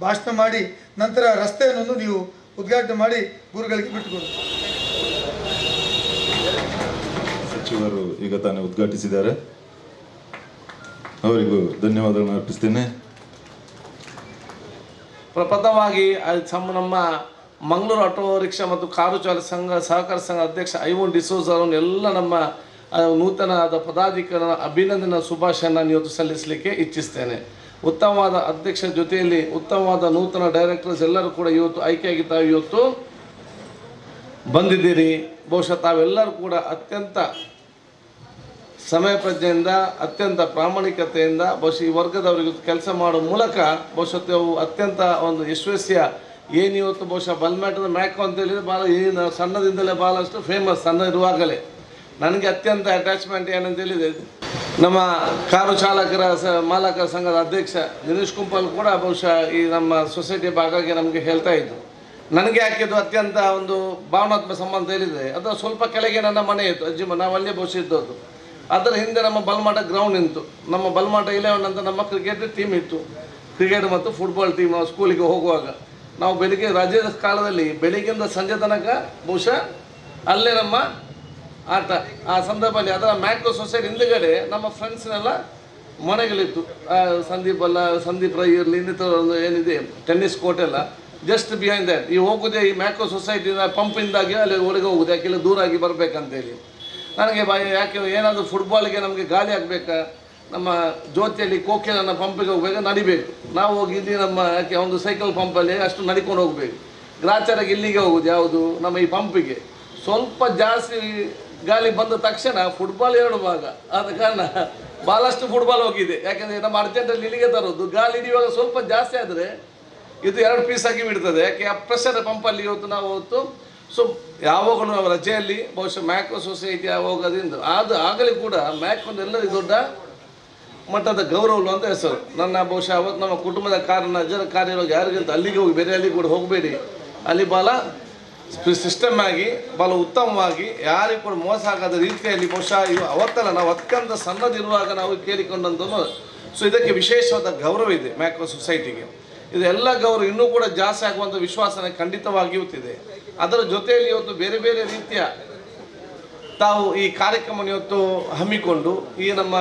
[SPEAKER 3] ಭಾಷಣ ಮಾಡಿ ನಂತರ ರಸ್ತೆಯನ್ನು ನೀವು ಉದ್ಘಾಟನೆ ಮಾಡಿ ಗುರುಗಳಿಗೆ ಬಿಟ್ಟುಕೊಡಿ.
[SPEAKER 4] ಸಚಿವರು ಈಗ ತಾನೇ ಉದ್ಘಾಟಿಸಿದ್ದಾರೆ, ಅವರಿಗೂ ಧನ್ಯವಾದಗಳನ್ನು ಅರ್ಪಿಸ್ತೇನೆ.
[SPEAKER 7] ಪ್ರಪ್ರಥಮವಾಗಿ ನಮ್ಮ ಮಂಗಳೂರು ಆಟೋ ರಿಕ್ಷಾ ಮತ್ತು ಕಾರು ಚಾಲಕ ಸಂಘ ಸಹಕಾರ ಸಂಘ ಅಧ್ಯಕ್ಷ ಐವನ್ ಡಿಸೋಜ್ ಅವರನ್ನು ಎಲ್ಲ ನಮ್ಮ ನೂತನವಾದ ಪದಾಧಿಕಾರಿಗಳ ಅಭಿನಂದನಾ ಶುಭಾಶಯನ ಇವತ್ತು ಸಲ್ಲಿಸಲಿಕ್ಕೆ ಇಚ್ಛಿಸ್ತೇನೆ. ಉತ್ತಮವಾದ ಅಧ್ಯಕ್ಷರ ಜೊತೆಯಲ್ಲಿ ಉತ್ತಮವಾದ ನೂತನ ಡೈರೆಕ್ಟರ್ಸ್ ಎಲ್ಲರೂ ಕೂಡ ಇವತ್ತು ಆಯ್ಕೆಯಾಗಿ ತಾವು ಇವತ್ತು ಬಂದಿದ್ದೀರಿ. ಬಹುಶಃ ತಾವೆಲ್ಲರೂ ಕೂಡ ಅತ್ಯಂತ ಸಮಯ ಪ್ರಜ್ಞೆಯಿಂದ ಅತ್ಯಂತ ಪ್ರಾಮಾಣಿಕತೆಯಿಂದ ಬಹುಶಃ ಈ ವರ್ಗದವರಿಗೆ ಕೆಲಸ ಮಾಡುವ ಮೂಲಕ ಬಹುಶಃ ಅವು ಅತ್ಯಂತ ಒಂದು ಯಶಸ್ವಿಯ ಏನು ಇವತ್ತು ಬಹುಶಃ ಬಲ್ಮ್ಯಾಟದ ಮ್ಯಾಕೋ ಅಂತೇಳಿದರೆ ಭಾಳ ಏನು ಸಣ್ಣದಿಂದಲೇ ಭಾಳಷ್ಟು ಫೇಮಸ್. ಸಣ್ಣ ಇರುವಾಗಲೇ ನನಗೆ ಅತ್ಯಂತ ಅಟ್ಯಾಚ್ಮೆಂಟ್ ಏನಂತೇಳಿದೆ, ನಮ್ಮ ಕಾರು ಚಾಲಕರ ಮಾಲಕರ ಸಂಘದ ಅಧ್ಯಕ್ಷ ದಿನೇಶ್ ಕುಂಪಲ್ ಕೂಡ ಬಹುಶಃ ಈ ನಮ್ಮ ಸೊಸೈಟಿ ಭಾಗಕ್ಕೆ ನಮಗೆ ಹೇಳ್ತಾ ಇದ್ದು, ನನಗೆ ಹಾಕಿದ್ದು ಅತ್ಯಂತ ಒಂದು ಭಾವನಾತ್ಮಕ ಸಂಬಂಧ ಹೇಳಿದರೆ ಅದರ ಸ್ವಲ್ಪ ಕೆಳಗೆ ನನ್ನ ಮನೆ ಇತ್ತು, ಅಜ್ಜಿಮ ನಾವು ಅಲ್ಲೇ ಬಹುಶಃ ಇದ್ದದ್ದು. ಅದರ ಹಿಂದೆ ನಮ್ಮ ಬಲ್ಮಾಟ ಗ್ರೌಂಡ್ ನಿಂತು, ನಮ್ಮ ಬಲ್ಮಾಟ 11 ಅಂತ ನಮ್ಮ ಕ್ರಿಕೆಟ್ ಟೀಮ್ ಇತ್ತು, ಕ್ರಿಕೆಟ್ ಮತ್ತು ಫುಟ್ಬಾಲ್ ಟೀಮ್. ನಾವು ಸ್ಕೂಲಿಗೆ ಹೋಗುವಾಗ ನಾವು ಬೆಳಿಗ್ಗೆ ರಜೆ ಕಾಲದಲ್ಲಿ ಬೆಳಿಗ್ಗೆಯಿಂದ ಸಂಜೆ ತನಕ ಬಹುಶಃ ಅಲ್ಲೇ ನಮ್ಮ ಆಟ. ಆ ಸಂದರ್ಭದಲ್ಲಿ ಅದರ ಮ್ಯಾಕ್ರೋ ಸೊಸೈಟಿ ಹಿಂದುಗಡೆ ನಮ್ಮ ಫ್ರೆಂಡ್ಸ್ನೆಲ್ಲ ಮನೆಗಳಿತ್ತು. ಸಂದೀಪ್ ರೈ ಇರಲಿ, ಇನ್ನಿತರ ಏನಿದೆ ಟೆನ್ನಿಸ್ ಕೋರ್ಟ್ ಎಲ್ಲ ಜಸ್ಟ್ ಬಿಹೈಂಡ್ ದ್ಯಾಟ್. ಈ ಹೋಗೋದೇ ಈ ಮ್ಯಾಕ್ರೋ ಸೊಸೈಟಿನ ಪಂಪಿಂದಾಗಿ ಅಲ್ಲಿ ಒಳಗೆ ಹೋಗೋದು, ಯಾಕೆಲ್ಲ ದೂರಾಗಿ ಬರಬೇಕಂತೇಳಿ ನನಗೆ ಯಾಕೆ ಏನಾದರೂ ಫುಟ್ಬಾಲ್ಗೆ ನಮಗೆ ಗಾಳಿ ಆಗಬೇಕಾ, ನಮ್ಮ ಜ್ಯೋತಿಯಲ್ಲಿ ಕೋಕಿಲನ್ನ ಪಂಪಿಗೆ ಹೋಗ್ಬೇಕು, ನಡಿಬೇಕು. ನಾವು ಹೋಗಿ ಇಲ್ಲಿ ನಮ್ಮ ಯಾಕೆ ಒಂದು ಸೈಕಲ್ ಪಂಪಲ್ಲಿ ಅಷ್ಟು ನಡ್ಕೊಂಡು ಹೋಗಬೇಕು. ಗ್ರಾಚಾರಾಗಿ ಇಲ್ಲಿಗೆ ಹೋಗೋದು ಯಾವುದು ನಮ್ಮ ಈ ಪಂಪಿಗೆ. ಸ್ವಲ್ಪ ಜಾಸ್ತಿ ಗಾಳಿ ಬಂದ ತಕ್ಷಣ ಫುಟ್ಬಾಲ್ 2 ಭಾಗ, ಆದ ಕಾರಣ ಭಾಳಷ್ಟು ಫುಟ್ಬಾಲ್ ಹೋಗಿದೆ. ಯಾಕೆಂದರೆ ನಮ್ಮ ಅರ್ಜೆಂಟಲ್ಲಿ ಇಲ್ಲಿಗೆ ತರೋದು, ಗಾಳಿ ಹಿಡಿಯುವಾಗ ಸ್ವಲ್ಪ ಜಾಸ್ತಿ ಆದರೆ ಇದು 2 ಪೀಸ್ ಆಗಿ ಬಿಡ್ತದೆ. ಯಾಕೆ ಆ ಪ್ರೆಷರ್ ಪಂಪಲ್ಲಿ ಇವತ್ತು ನಾವು ಹೊತ್ತು ಸೊ ಯಾವಾಗಲೂ ನಾವು ರಜೆಯಲ್ಲಿ ಬಹುಶಃ ಮ್ಯಾಕ್ರೋ ಸೊಸೈಟಿ ಹೋಗೋದ್ರಿಂದ ಆಗಲಿ ಕೂಡ ಮ್ಯಾಕ್ ಒಂದು ಎಲ್ಲರಿಗೂ ದೊಡ್ಡ ಮಟ್ಟದ ಗೌರವ ಅಂತ ಹೆಸರು. ನನ್ನ ಬಹುಶಃ ಅವತ್ತು ನಮ್ಮ ಕುಟುಂಬದ ನಜರ ಕಾರ್ಯವಾಗಿ ಯಾರಿಗಿಂತ ಅಲ್ಲಿಗೆ ಹೋಗಿ ಬೇರೆ ಅಲ್ಲಿಗೆ ಕೂಡ ಹೋಗಬೇಡಿ, ಅಲ್ಲಿ ಭಾಳ ಸಿಸ್ಟಮ್ ಆಗಿ ಭಾಳ ಉತ್ತಮವಾಗಿ ಯಾರಿಗೂ ಕೂಡ ಮೋಸ ಆಗದ ರೀತಿಯಲ್ಲಿ ಬಹುಶಃ ಅವತ್ತಲ್ಲ ನಾವು ಅತ್ಯಂತ ಸಣ್ಣದಿರುವಾಗ ನಾವು ಕೇಳಿಕೊಂಡಂಥದ್ದು. ಸೊ ಇದಕ್ಕೆ ವಿಶೇಷವಾದ ಗೌರವ ಇದೆ ಮ್ಯಾಕ್ರೋ ಸೊಸೈಟಿಗೆ. ಇದೆಲ್ಲ ಗೌರವ ಇನ್ನೂ ಕೂಡ ಜಾಸ್ತಿ ಆಗುವಂಥ ವಿಶ್ವಾಸನೆ ಖಂಡಿತವಾಗಿ ಇವತ್ತಿದೆ. ಅದರ ಜೊತೆಯಲ್ಲಿ ಇವತ್ತು ಬೇರೆ ಬೇರೆ ರೀತಿಯ ತಾವು ಈ ಕಾರ್ಯಕ್ರಮವನ್ನು ಇವತ್ತು ಹಮ್ಮಿಕೊಂಡು ಈ ನಮ್ಮ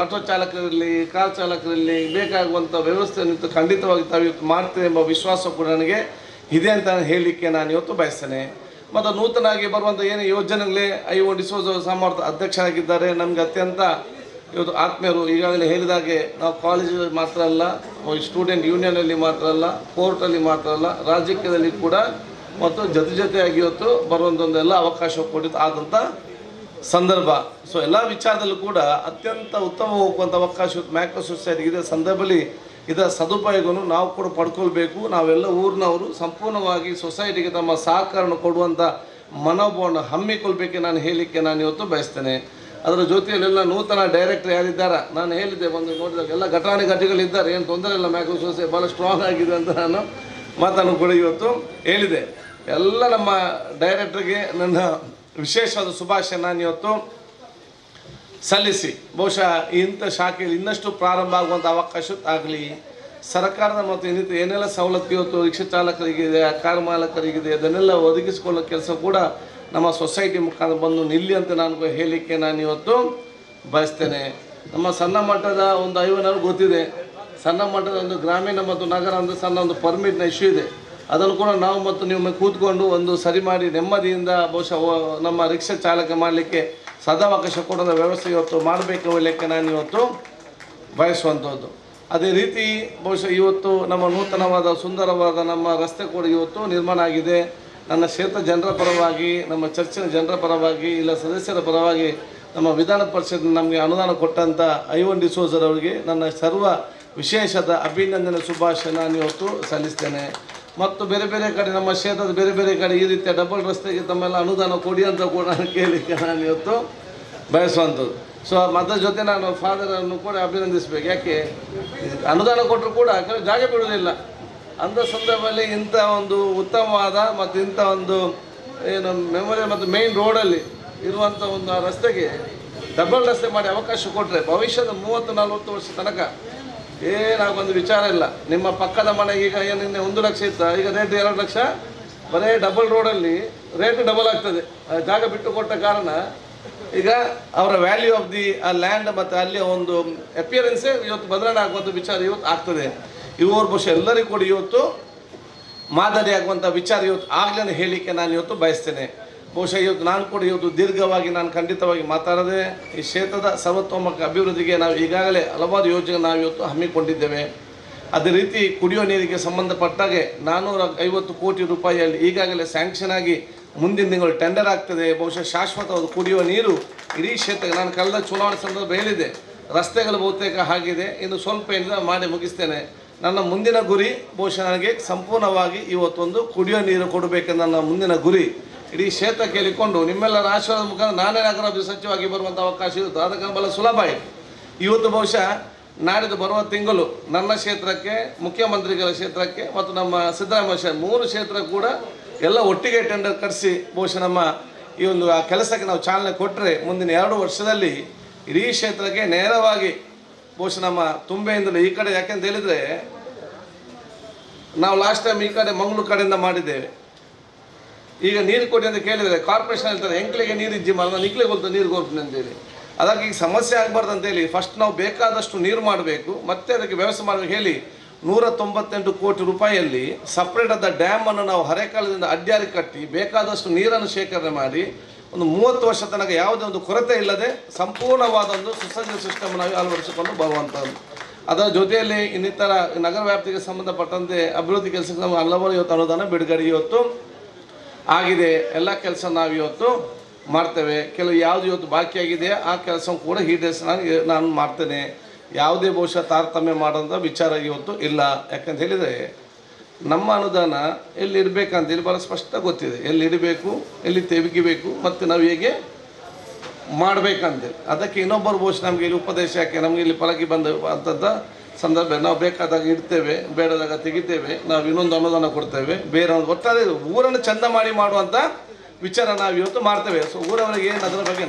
[SPEAKER 7] ಆಟೋ ಚಾಲಕರಲ್ಲಿ ಕಾರ್ ಚಾಲಕರಲ್ಲಿ ಬೇಕಾಗುವಂಥ ವ್ಯವಸ್ಥೆಯನ್ನು ಖಂಡಿತವಾಗಿ ತಾವು ಇವತ್ತು ಮಾಡ್ತೇವೆ ಎಂಬ ವಿಶ್ವಾಸ ಕೂಡ ನನಗೆ ಇದೆ ಅಂತ ಹೇಳಲಿಕ್ಕೆ ನಾನು ಇವತ್ತು ಬಯಸ್ತೇನೆ. ಮತ್ತು ನೂತನವಾಗಿ ಬರುವಂಥ ಏನು ಯೋಜನೆಗಳೇ ಐವನ್ ಡಿಸೋಜ್ ಸಾಮರ್ಥ್ಯ ಅಧ್ಯಕ್ಷರಾಗಿದ್ದಾರೆ. ನಮಗೆ ಅತ್ಯಂತ ಇವತ್ತು ಆತ್ಮೀಯರು. ಈಗಾಗಲೇ ಹೇಳಿದಾಗೆ ನಾವು ಕಾಲೇಜ್ ಮಾತ್ರ ಅಲ್ಲ, ಸ್ಟೂಡೆಂಟ್ ಯೂನಿಯನಲ್ಲಿ ಮಾತ್ರ ಅಲ್ಲ, ಕೋರ್ಟಲ್ಲಿ ಮಾತ್ರ ಅಲ್ಲ, ರಾಜಕೀಯದಲ್ಲಿ ಕೂಡ ಮತ್ತು ಜೊತೆಯಾಗಿ ಇವತ್ತು ಬರುವಂಥದ್ದೆಲ್ಲ ಅವಕಾಶ ಕೊಟ್ಟಿದ್ದು ಆದಂಥ ಸಂದರ್ಭ. ಸೊ ಎಲ್ಲ ವಿಚಾರದಲ್ಲೂ ಕೂಡ ಅತ್ಯಂತ ಉತ್ತಮ ಹೋಗುವಂಥ ಅವಕಾಶ ಇವತ್ತು ಮ್ಯಾಕ್ರೋ ಸೊಸೈಟಿ ಇದೆ. ಸಂದರ್ಭದಲ್ಲಿ ಇದರ ಸದುಪಯೋಗವನ್ನು ನಾವು ಕೂಡ ಪಡ್ಕೊಳ್ಬೇಕು. ನಾವೆಲ್ಲ ಊರಿನವರು ಸಂಪೂರ್ಣವಾಗಿ ಸೊಸೈಟಿಗೆ ತಮ್ಮ ಸಹಕಾರವನ್ನು ಕೊಡುವಂಥ ಮನೋಭಾವವನ್ನು ಹಮ್ಮಿಕೊಳ್ಬೇಕೆ ನಾನು ಹೇಳಲಿಕ್ಕೆ ನಾನು ಇವತ್ತು ಬಯಸ್ತೇನೆ. ಅದರ ಜೊತೆಯಲ್ಲೆಲ್ಲ ನೂತನ ಡೈರೆಕ್ಟರ್ ಯಾರಿದ್ದಾರೆ ನಾನು ಹೇಳಿದ್ದೆ, ಒಂದು ನೋಡಿದಾಗ ಎಲ್ಲ ಘಟಾನುಘಟಿಗಳಿದ್ದಾರೆ, ಏನು ತೊಂದರೆ ಇಲ್ಲ, ಮ್ಯಾಕ್ರೋ ಸೊಸೈಟಿ ಭಾಳ ಸ್ಟ್ರಾಂಗ್ ಆಗಿದೆ ಅಂತ ನಾನು ಮಾತನ್ನು ಕೂಡ ಇವತ್ತು ಹೇಳಿದೆ. ಎಲ್ಲ ನಮ್ಮ ಡೈರೆಕ್ಟರ್ಗೆ ನನ್ನ ವಿಶೇಷವಾದ ಶುಭಾಶಯ ನಾನು ಇವತ್ತು ಸಲ್ಲಿಸಿ, ಬಹುಶಃ ಇಂಥ ಶಾಖೆಯಲ್ಲಿ ಇನ್ನಷ್ಟು ಪ್ರಾರಂಭ ಆಗುವಂಥ ಅವಕಾಶ ಆಗಲಿ, ಸರ್ಕಾರದ ಮತ್ತು ಇನ್ನಿತರ ಏನೆಲ್ಲ ಸವಲತ್ತು ಇವತ್ತು ರಿಕ್ಷಾ ಚಾಲಕರಿಗಿದೆ, ಕಾರು ಮಾಲಕರಿಗಿದೆ, ಅದನ್ನೆಲ್ಲ ಒದಗಿಸಿಕೊಳ್ಳೋ ಕೆಲಸ ಕೂಡ ನಮ್ಮ ಸೊಸೈಟಿ ಮುಖಾಂತರ ಬಂದು ನಿಲ್ಲಿ ಅಂತ ನಾನು ಹೇಳಲಿಕ್ಕೆ ನಾನು ಇವತ್ತು ಬಯಸ್ತೇನೆ. ನಮ್ಮ ಸಣ್ಣ ಮಟ್ಟದ ಒಂದು ಐವನವ್ರು ಗೊತ್ತಿದೆ, ಸಣ್ಣ ಮಟ್ಟದ ಒಂದು ಗ್ರಾಮೀಣ ಮತ್ತು ನಗರ ಅಂದರೆ ಸಣ್ಣ ಒಂದು ಪರ್ಮಿಟ್ನ ಇಶ್ಯೂ ಇದೆ. ಅದನ್ನು ಕೂಡ ನಾವು ಮತ್ತು ನೀವು ಕೂತ್ಕೊಂಡು ಒಂದು ಸರಿ ಮಾಡಿ ನೆಮ್ಮದಿಯಿಂದ ಬಹುಶಃ ನಮ್ಮ ರಿಕ್ಷಾ ಚಾಲಕ ಮಾಡಲಿಕ್ಕೆ ಸದಾವಕಾಶ ಕೊಡೋದ ವ್ಯವಸ್ಥೆ ಇವತ್ತು ಮಾಡಬೇಕು ಲೆಕ್ಕ ನಾನು ಇವತ್ತು ಬಯಸುವಂಥದ್ದು. ಅದೇ ರೀತಿ ಬಹುಶಃ ಇವತ್ತು ನಮ್ಮ ನೂತನವಾದ ಸುಂದರವಾದ ನಮ್ಮ ರಸ್ತೆ ಕೂಡ ಇವತ್ತು ನಿರ್ಮಾಣ ಆಗಿದೆ. ನನ್ನ ಕ್ಷೇತ್ರ ಜನರ ಪರವಾಗಿ, ನಮ್ಮ ಚರ್ಚಿನ ಜನರ ಪರವಾಗಿ, ಇಲ್ಲ ಸದಸ್ಯರ ಪರವಾಗಿ ನಮ್ಮ ವಿಧಾನ ಪರಿಷತ್ ನಮಗೆ ಅನುದಾನ ಕೊಟ್ಟಂಥ ಐವನ್ ಡಿಸೋಜರ್ ಅವರಿಗೆ ನನ್ನ ಸರ್ವ ವಿಶೇಷದ ಅಭಿನಂದನೆ ಶುಭಾಶಯ ನಾನು ಇವತ್ತು ಸಲ್ಲಿಸ್ತೇನೆ. ಮತ್ತು ಬೇರೆ ಬೇರೆ ಕಡೆ ನಮ್ಮ ಕ್ಷೇತ್ರದ ಬೇರೆ ಬೇರೆ ಕಡೆ ಈ ರೀತಿಯ ಡಬಲ್ ರಸ್ತೆಗೆ ತಮ್ಮೆಲ್ಲ ಅನುದಾನ ಕೊಡಿ ಅಂತ ಕೂಡ ನಾನು ಕೇಳಲಿಕ್ಕೆ ನಾನು ಇವತ್ತು ಬಯಸುವಂಥದ್ದು. ಸೊ ಅದರ ಜೊತೆ ನಾನು ಫಾದರನ್ನು ಕೂಡ ಅಭಿನಂದಿಸಬೇಕು. ಯಾಕೆ ಅನುದಾನ ಕೊಟ್ಟರು ಕೂಡ ಕೆಲವು ಜಾಗ ಬಿಡುವುದಿಲ್ಲ. ಅಂಥ ಸಂದರ್ಭದಲ್ಲಿ ಇಂಥ ಒಂದು ಉತ್ತಮವಾದ ಮತ್ತು ಇಂಥ ಒಂದು ಏನು ಮೆಮೊರಿಯಲ್ ಮತ್ತು ಮೇಯ್ನ್ ರೋಡಲ್ಲಿ ಇರುವಂಥ ಒಂದು ರಸ್ತೆಗೆ ಡಬಲ್ ರಸ್ತೆ ಮಾಡಿ ಅವಕಾಶ ಕೊಟ್ಟರೆ ಭವಿಷ್ಯದ 30-40 ವರ್ಷ ತನಕ ಏನಾಗೊಂದು ವಿಚಾರ ಇಲ್ಲ. ನಿಮ್ಮ ಪಕ್ಕದ ಮನೆಗೆ ಈಗ ನಿನ್ನೆ 1 ಲಕ್ಷ ಇತ್ತು, ಈಗ ರೇಟ್ 2 ಲಕ್ಷ. ಬರೀ ಡಬಲ್ ರೋಡಲ್ಲಿ ರೇಟ್ ಡಬಲ್ ಆಗ್ತದೆ. ಜಾಗ ಬಿಟ್ಟು ಕೊಟ್ಟ ಕಾರಣ ಈಗ ಅವರ ವ್ಯಾಲ್ಯೂ ಆಫ್ ದಿ ಲ್ಯಾಂಡ್ ಮತ್ತು ಅಲ್ಲಿಯ ಒಂದು ಅಪಿಯರೆನ್ಸೇ ಇವತ್ತು ಬದಲಾವಣೆ ಆಗುವಂಥ ವಿಚಾರ ಇವತ್ತು ಆಗ್ತದೆ. ಇವರು ಬಹುಶಃ ಎಲ್ಲರಿಗೂ ಕೂಡ ಇವತ್ತು ಮಾದರಿ ಆಗುವಂಥ ವಿಚಾರ ಇವತ್ತು ಆಗಲೇ ಹೇಳಲಿಕ್ಕೆ ನಾನು ಇವತ್ತು ಬಯಸ್ತೇನೆ. ಬಹುಶಃ ಇವತ್ತು ನಾನು ಕೂಡ ಇವತ್ತು ದೀರ್ಘವಾಗಿ ನಾನು ಖಂಡಿತವಾಗಿ ಮಾತಾಡದೆ ಈ ಕ್ಷೇತ್ರದ ಸರ್ವತೋಮುಖ ಅಭಿವೃದ್ಧಿಗೆ ನಾವು ಈಗಾಗಲೇ ಹಲವಾರು ಯೋಜನೆ ನಾವು ಇವತ್ತು ಹಮ್ಮಿಕೊಂಡಿದ್ದೇವೆ. ಅದೇ ರೀತಿ ಕುಡಿಯುವ ನೀರಿಗೆ ಸಂಬಂಧಪಟ್ಟಾಗೆ 450 ಕೋಟಿ ರೂಪಾಯಿಯಲ್ಲಿ ಈಗಾಗಲೇ ಸ್ಯಾಂಕ್ಷನ್ ಆಗಿ ಮುಂದಿನ ತಿಂಗಳು ಟೆಂಡರ್ ಆಗ್ತದೆ. ಬಹುಶಃ ಶಾಶ್ವತವಾದ ಕುಡಿಯುವ ನೀರು ಇಡೀ ಕ್ಷೇತ್ರಕ್ಕೆ ನಾನು ಕಳೆದ ಚುನಾವಣೆ ಸಂದರ್ಭ ಹೇಳಿದೆ, ರಸ್ತೆಗಳು ಬಹುತೇಕ ಆಗಿದೆ, ಇನ್ನು ಸ್ವಲ್ಪ ಏನಿದೆ ಮಾಡಿ ಮುಗಿಸ್ತೇನೆ. ನನ್ನ ಮುಂದಿನ ಗುರಿ ಬಹುಶಃ ನನಗೆ ಸಂಪೂರ್ಣವಾಗಿ ಇವತ್ತೊಂದು ಕುಡಿಯುವ ನೀರು ಕೊಡಬೇಕೆಂದು ನನ್ನ ಮುಂದಿನ ಗುರಿ. ಇಡೀ ಕ್ಷೇತ್ರ ಕೇಳಿಕೊಂಡು ನಿಮ್ಮೆಲ್ಲರ ಆಶೀರ್ವಾದ ಮುಖಾಂತರ ನಾನೇ ನಗರಾಭಿವೃದ್ಧಿ ಸಚಿವವಾಗಿ ಬರುವಂಥ ಅವಕಾಶ ಇರುತ್ತೆ. ಅದಕ್ಕೆ ಬಹಳ ಸುಲಭ ಇದೆ. ಇವತ್ತು ಬಹುಶಃ ನಾಡಿದ್ದು ಬರುವ ತಿಂಗಳು ನನ್ನ ಕ್ಷೇತ್ರಕ್ಕೆ, ಮುಖ್ಯಮಂತ್ರಿಗಳ ಕ್ಷೇತ್ರಕ್ಕೆ ಮತ್ತು ನಮ್ಮ ಸಿದ್ದರಾಮಯ್ಯ 3 ಕ್ಷೇತ್ರ ಕೂಡ ಎಲ್ಲ ಒಟ್ಟಿಗೆ ಟೆಂಡರ್ ಕರೆಸಿ ಬಹುಶಃ ನಮ್ಮ ಈ ಒಂದು ಆ ಕೆಲಸಕ್ಕೆ ನಾವು ಚಾಲನೆ ಕೊಟ್ಟರೆ ಮುಂದಿನ 2 ವರ್ಷದಲ್ಲಿ ಇಡೀ ಕ್ಷೇತ್ರಕ್ಕೆ ನೇರವಾಗಿ ಬಹುಶಃ ನಮ್ಮ ತುಂಬೆಯಿಂದಲೂ ಈ ಕಡೆ, ಯಾಕೆಂತ ಹೇಳಿದರೆ ನಾವು ಲಾಸ್ಟ್ ಟೈಮ್ ಈ ಕಡೆ ಮಂಗಳೂರು ಕಡೆಯಿಂದ ಮಾಡಿದ್ದೇವೆ. ಈಗ ನೀರು ಕೊಡಿ ಅಂತ ಕೇಳಿದರೆ ಕಾರ್ಪೊರೇಷನ್ ಹೇಳ್ತಾರೆ ಎಂಕ್ಲಿಗೆ ನೀರು ಇಜ್ಜಿ ಮಾಡಿ ನಾನು ಇಕ್ಲಿಗೆ ಹೋಗ್ತದೆ ನೀರು ಕೊಡ್ತೀನಿ ಅಂತೇಳಿ. ಅದಕ್ಕೆ ಈಗ ಸಮಸ್ಯೆ ಆಗಬಾರ್ದು ಅಂತೇಳಿ ಫಸ್ಟ್ ನಾವು ಬೇಕಾದಷ್ಟು ನೀರು ಮಾಡಬೇಕು, ಮತ್ತೆ ಅದಕ್ಕೆ ವ್ಯವಸ್ಥೆ ಮಾಡಬೇಕು ಹೇಳಿ 198 ಕೋಟಿ ರೂಪಾಯಿಯಲ್ಲಿ ಸಪ್ರೇಟ್ ಆದ ಡ್ಯಾಮನ್ನು ನಾವು ಹರೆಕಾಲದಿಂದ ಅಡ್ಡಾರಿ ಕಟ್ಟಿ ಬೇಕಾದಷ್ಟು ನೀರನ್ನು ಶೇಖರಣೆ ಮಾಡಿ ಒಂದು 30 ವರ್ಷ ತನಕ ಯಾವುದೇ ಒಂದು ಕೊರತೆ ಇಲ್ಲದೆ ಸಂಪೂರ್ಣವಾದ ಒಂದು ಸುಸಜ್ಜಿತ ಸಿಸ್ಟಮ್ ನಾವು ಅಳವಡಿಸಿಕೊಂಡು ಬರುವಂಥದ್ದು. ಅದರ ಜೊತೆಯಲ್ಲಿ ಇನ್ನಿತರ ನಗರ ವ್ಯಾಪ್ತಿಗೆ ಸಂಬಂಧಪಟ್ಟಂತೆ ಅಭಿವೃದ್ಧಿ ಕೆಲಸಕ್ಕೆ ನಾವು ಹಲವಾರು ಇವತ್ತು ಅನುದಾನ ಬಿಡುಗಡೆ ಇವತ್ತು ಆಗಿದೆ. ಎಲ್ಲ ಕೆಲಸ ನಾವು ಇವತ್ತು ಮಾಡ್ತೇವೆ. ಕೆಲವು ಯಾವುದು ಇವತ್ತು ಬಾಕಿಯಾಗಿದೆ ಆ ಕೆಲಸ ಕೂಡ ನಾನು ಮಾಡ್ತೇನೆ. ಯಾವುದೇ ಬಹುಶಃ ತಾರತಮ್ಯ ಮಾಡೋಂಥ ವಿಚಾರ ಇವತ್ತು ಇಲ್ಲ. ಯಾಕಂತ ಹೇಳಿದರೆ ನಮ್ಮ ಅನುದಾನ ಎಲ್ಲಿ ಇಡಬೇಕಂತೇಳಿ ಭಾಳ ಸ್ಪಷ್ಟ ಗೊತ್ತಿದೆ, ಎಲ್ಲಿ ಇಡಬೇಕು, ಎಲ್ಲಿ ತೆಗಿಬೇಕು ಮತ್ತು ನಾವು ಹೇಗೆ ಮಾಡಬೇಕಂತೇಳಿ. ಅದಕ್ಕೆ ಇನ್ನೊಬ್ಬರು ಬಹುಶಃ ನಮಗೆ ಇಲ್ಲಿ ಉಪದೇಶ ಯಾಕೆ ನಮಗೆ ಇಲ್ಲಿ ಪಲಕಿ ಬಂದಂಥ ಸಂದರ್ಭ ನಾವು ಬೇಕಾದಾಗ ಇಡ್ತೇವೆ, ಬೇಡದಾಗ ತೆಗಿತೇವೆ, ನಾವು ಇನ್ನೊಂದು ಅನುದಾನ ಕೊಡ್ತೇವೆ, ಬೇರೆ ಒಂದು ಒಟ್ಟಾರೆ ಊರನ್ನು ಚಂದ ಮಾಡಿ ಮಾಡುವಂಥ ವಿಚಾರ ನಾವು ಇವತ್ತು ಮಾಡ್ತೇವೆ. ಸೊ ಊರವರಿಗೆ ಏನು ಅದರ ಬಗ್ಗೆ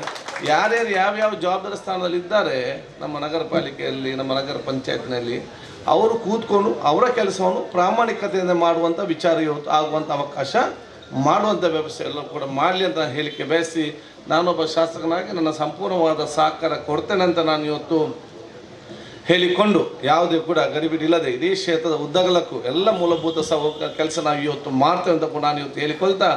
[SPEAKER 7] ಯಾರ್ಯಾರು ಯಾವ್ಯಾವ ಜವಾಬ್ದಾರಿ ಸ್ಥಾನದಲ್ಲಿ ಇದ್ದಾರೆ ನಮ್ಮ ನಗರ ಪಾಲಿಕೆಯಲ್ಲಿ, ನಮ್ಮ ನಗರ ಪಂಚಾಯತ್ನಲ್ಲಿ, ಅವರು ಕೂತ್ಕೊಂಡು ಅವರ ಕೆಲಸವನ್ನು ಪ್ರಾಮಾಣಿಕತೆಯಿಂದ ಮಾಡುವಂಥ ವಿಚಾರ ಇವತ್ತು ಆಗುವಂಥ ಅವಕಾಶ ಮಾಡುವಂಥ ವ್ಯವಸ್ಥೆ ಎಲ್ಲ ಕೂಡ ಮಾಡಲಿ ಅಂತ ಹೇಳಿಕೆ ಬಯಸಿ ನಾನೊಬ್ಬ ಶಾಸಕನಾಗಿ ನನ್ನ ಸಂಪೂರ್ಣವಾದ ಸಹಕಾರ ಕೊಡ್ತೇನೆ ಅಂತ ನಾನು ಇವತ್ತು ಹೇಳಿಕೊಂಡು ಯಾವುದೇ ಕೂಡ ಗಡಿಬಿಡಿಲ್ಲದೆ ಇಡೀ ಕ್ಷೇತ್ರದ ಉದ್ದಗಲಕ್ಕೂ ಎಲ್ಲ ಮೂಲಭೂತ ಕೆಲಸ ನಾವು ಇವತ್ತು ಮಾಡ್ತೇವೆ ಅಂತ ಕೂಡ ನಾನು ಇವತ್ತು ಹೇಳಿಕೊಳ್ತಾ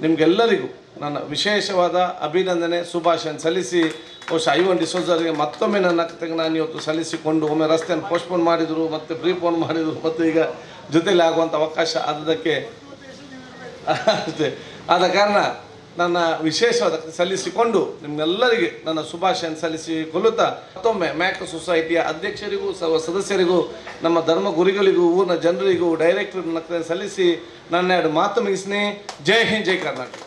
[SPEAKER 7] ನಿಮಗೆಲ್ಲರಿಗೂ ನನ್ನ ವಿಶೇಷವಾದ ಅಭಿನಂದನೆ ಶುಭಾಶಯ ಸಲ್ಲಿಸಿ ಬಹುಶಃ ಐವನ್ ಡಿಸೋಜರ್ಗೆ ಮತ್ತೊಮ್ಮೆ ನನ್ನ ನಾನು ಇವತ್ತು ಸಲ್ಲಿಸಿಕೊಂಡು ಒಮ್ಮೆ ರಸ್ತೆಯನ್ನು ಪೋಸ್ಟ್ಪೋನ್ ಮಾಡಿದರು, ಮತ್ತು ಪ್ರೀಪೋನ್ ಮಾಡಿದರು, ಮತ್ತು ಈಗ ಜೊತೆಯಲ್ಲಿ ಆಗುವಂಥ ಅವಕಾಶ ಅದಕ್ಕೆ ಆದ ಕಾರಣ ನನ್ನ ವಿಶೇಷವಾದ ಸಲ್ಲಿಸಿಕೊಂಡು ನಿಮ್ಮೆಲ್ಲರಿಗೆ ನನ್ನ ಶುಭಾಶಯ ಸಲ್ಲಿಸಿಕೊಳ್ಳುತ್ತಾ ಮತ್ತೊಮ್ಮೆ ಮ್ಯಾಕ್ ಸೊಸೈಟಿಯ ಅಧ್ಯಕ್ಷರಿಗೂ ಸದಸ್ಯರಿಗೂ ನಮ್ಮ ಧರ್ಮ ಗುರುಗಳಿಗೂ ಊರಿನ ಜನರಿಗೂ ಡೈರೆಕ್ಟರ್ ಸಲ್ಲಿಸಿ ನನ್ನ 2 ಮಾತು ಮುಗಿಸ್ತೀನಿ. ಜೈ ಹಿಂದ್, ಜೈ ಕರ್ನಾಟಕ.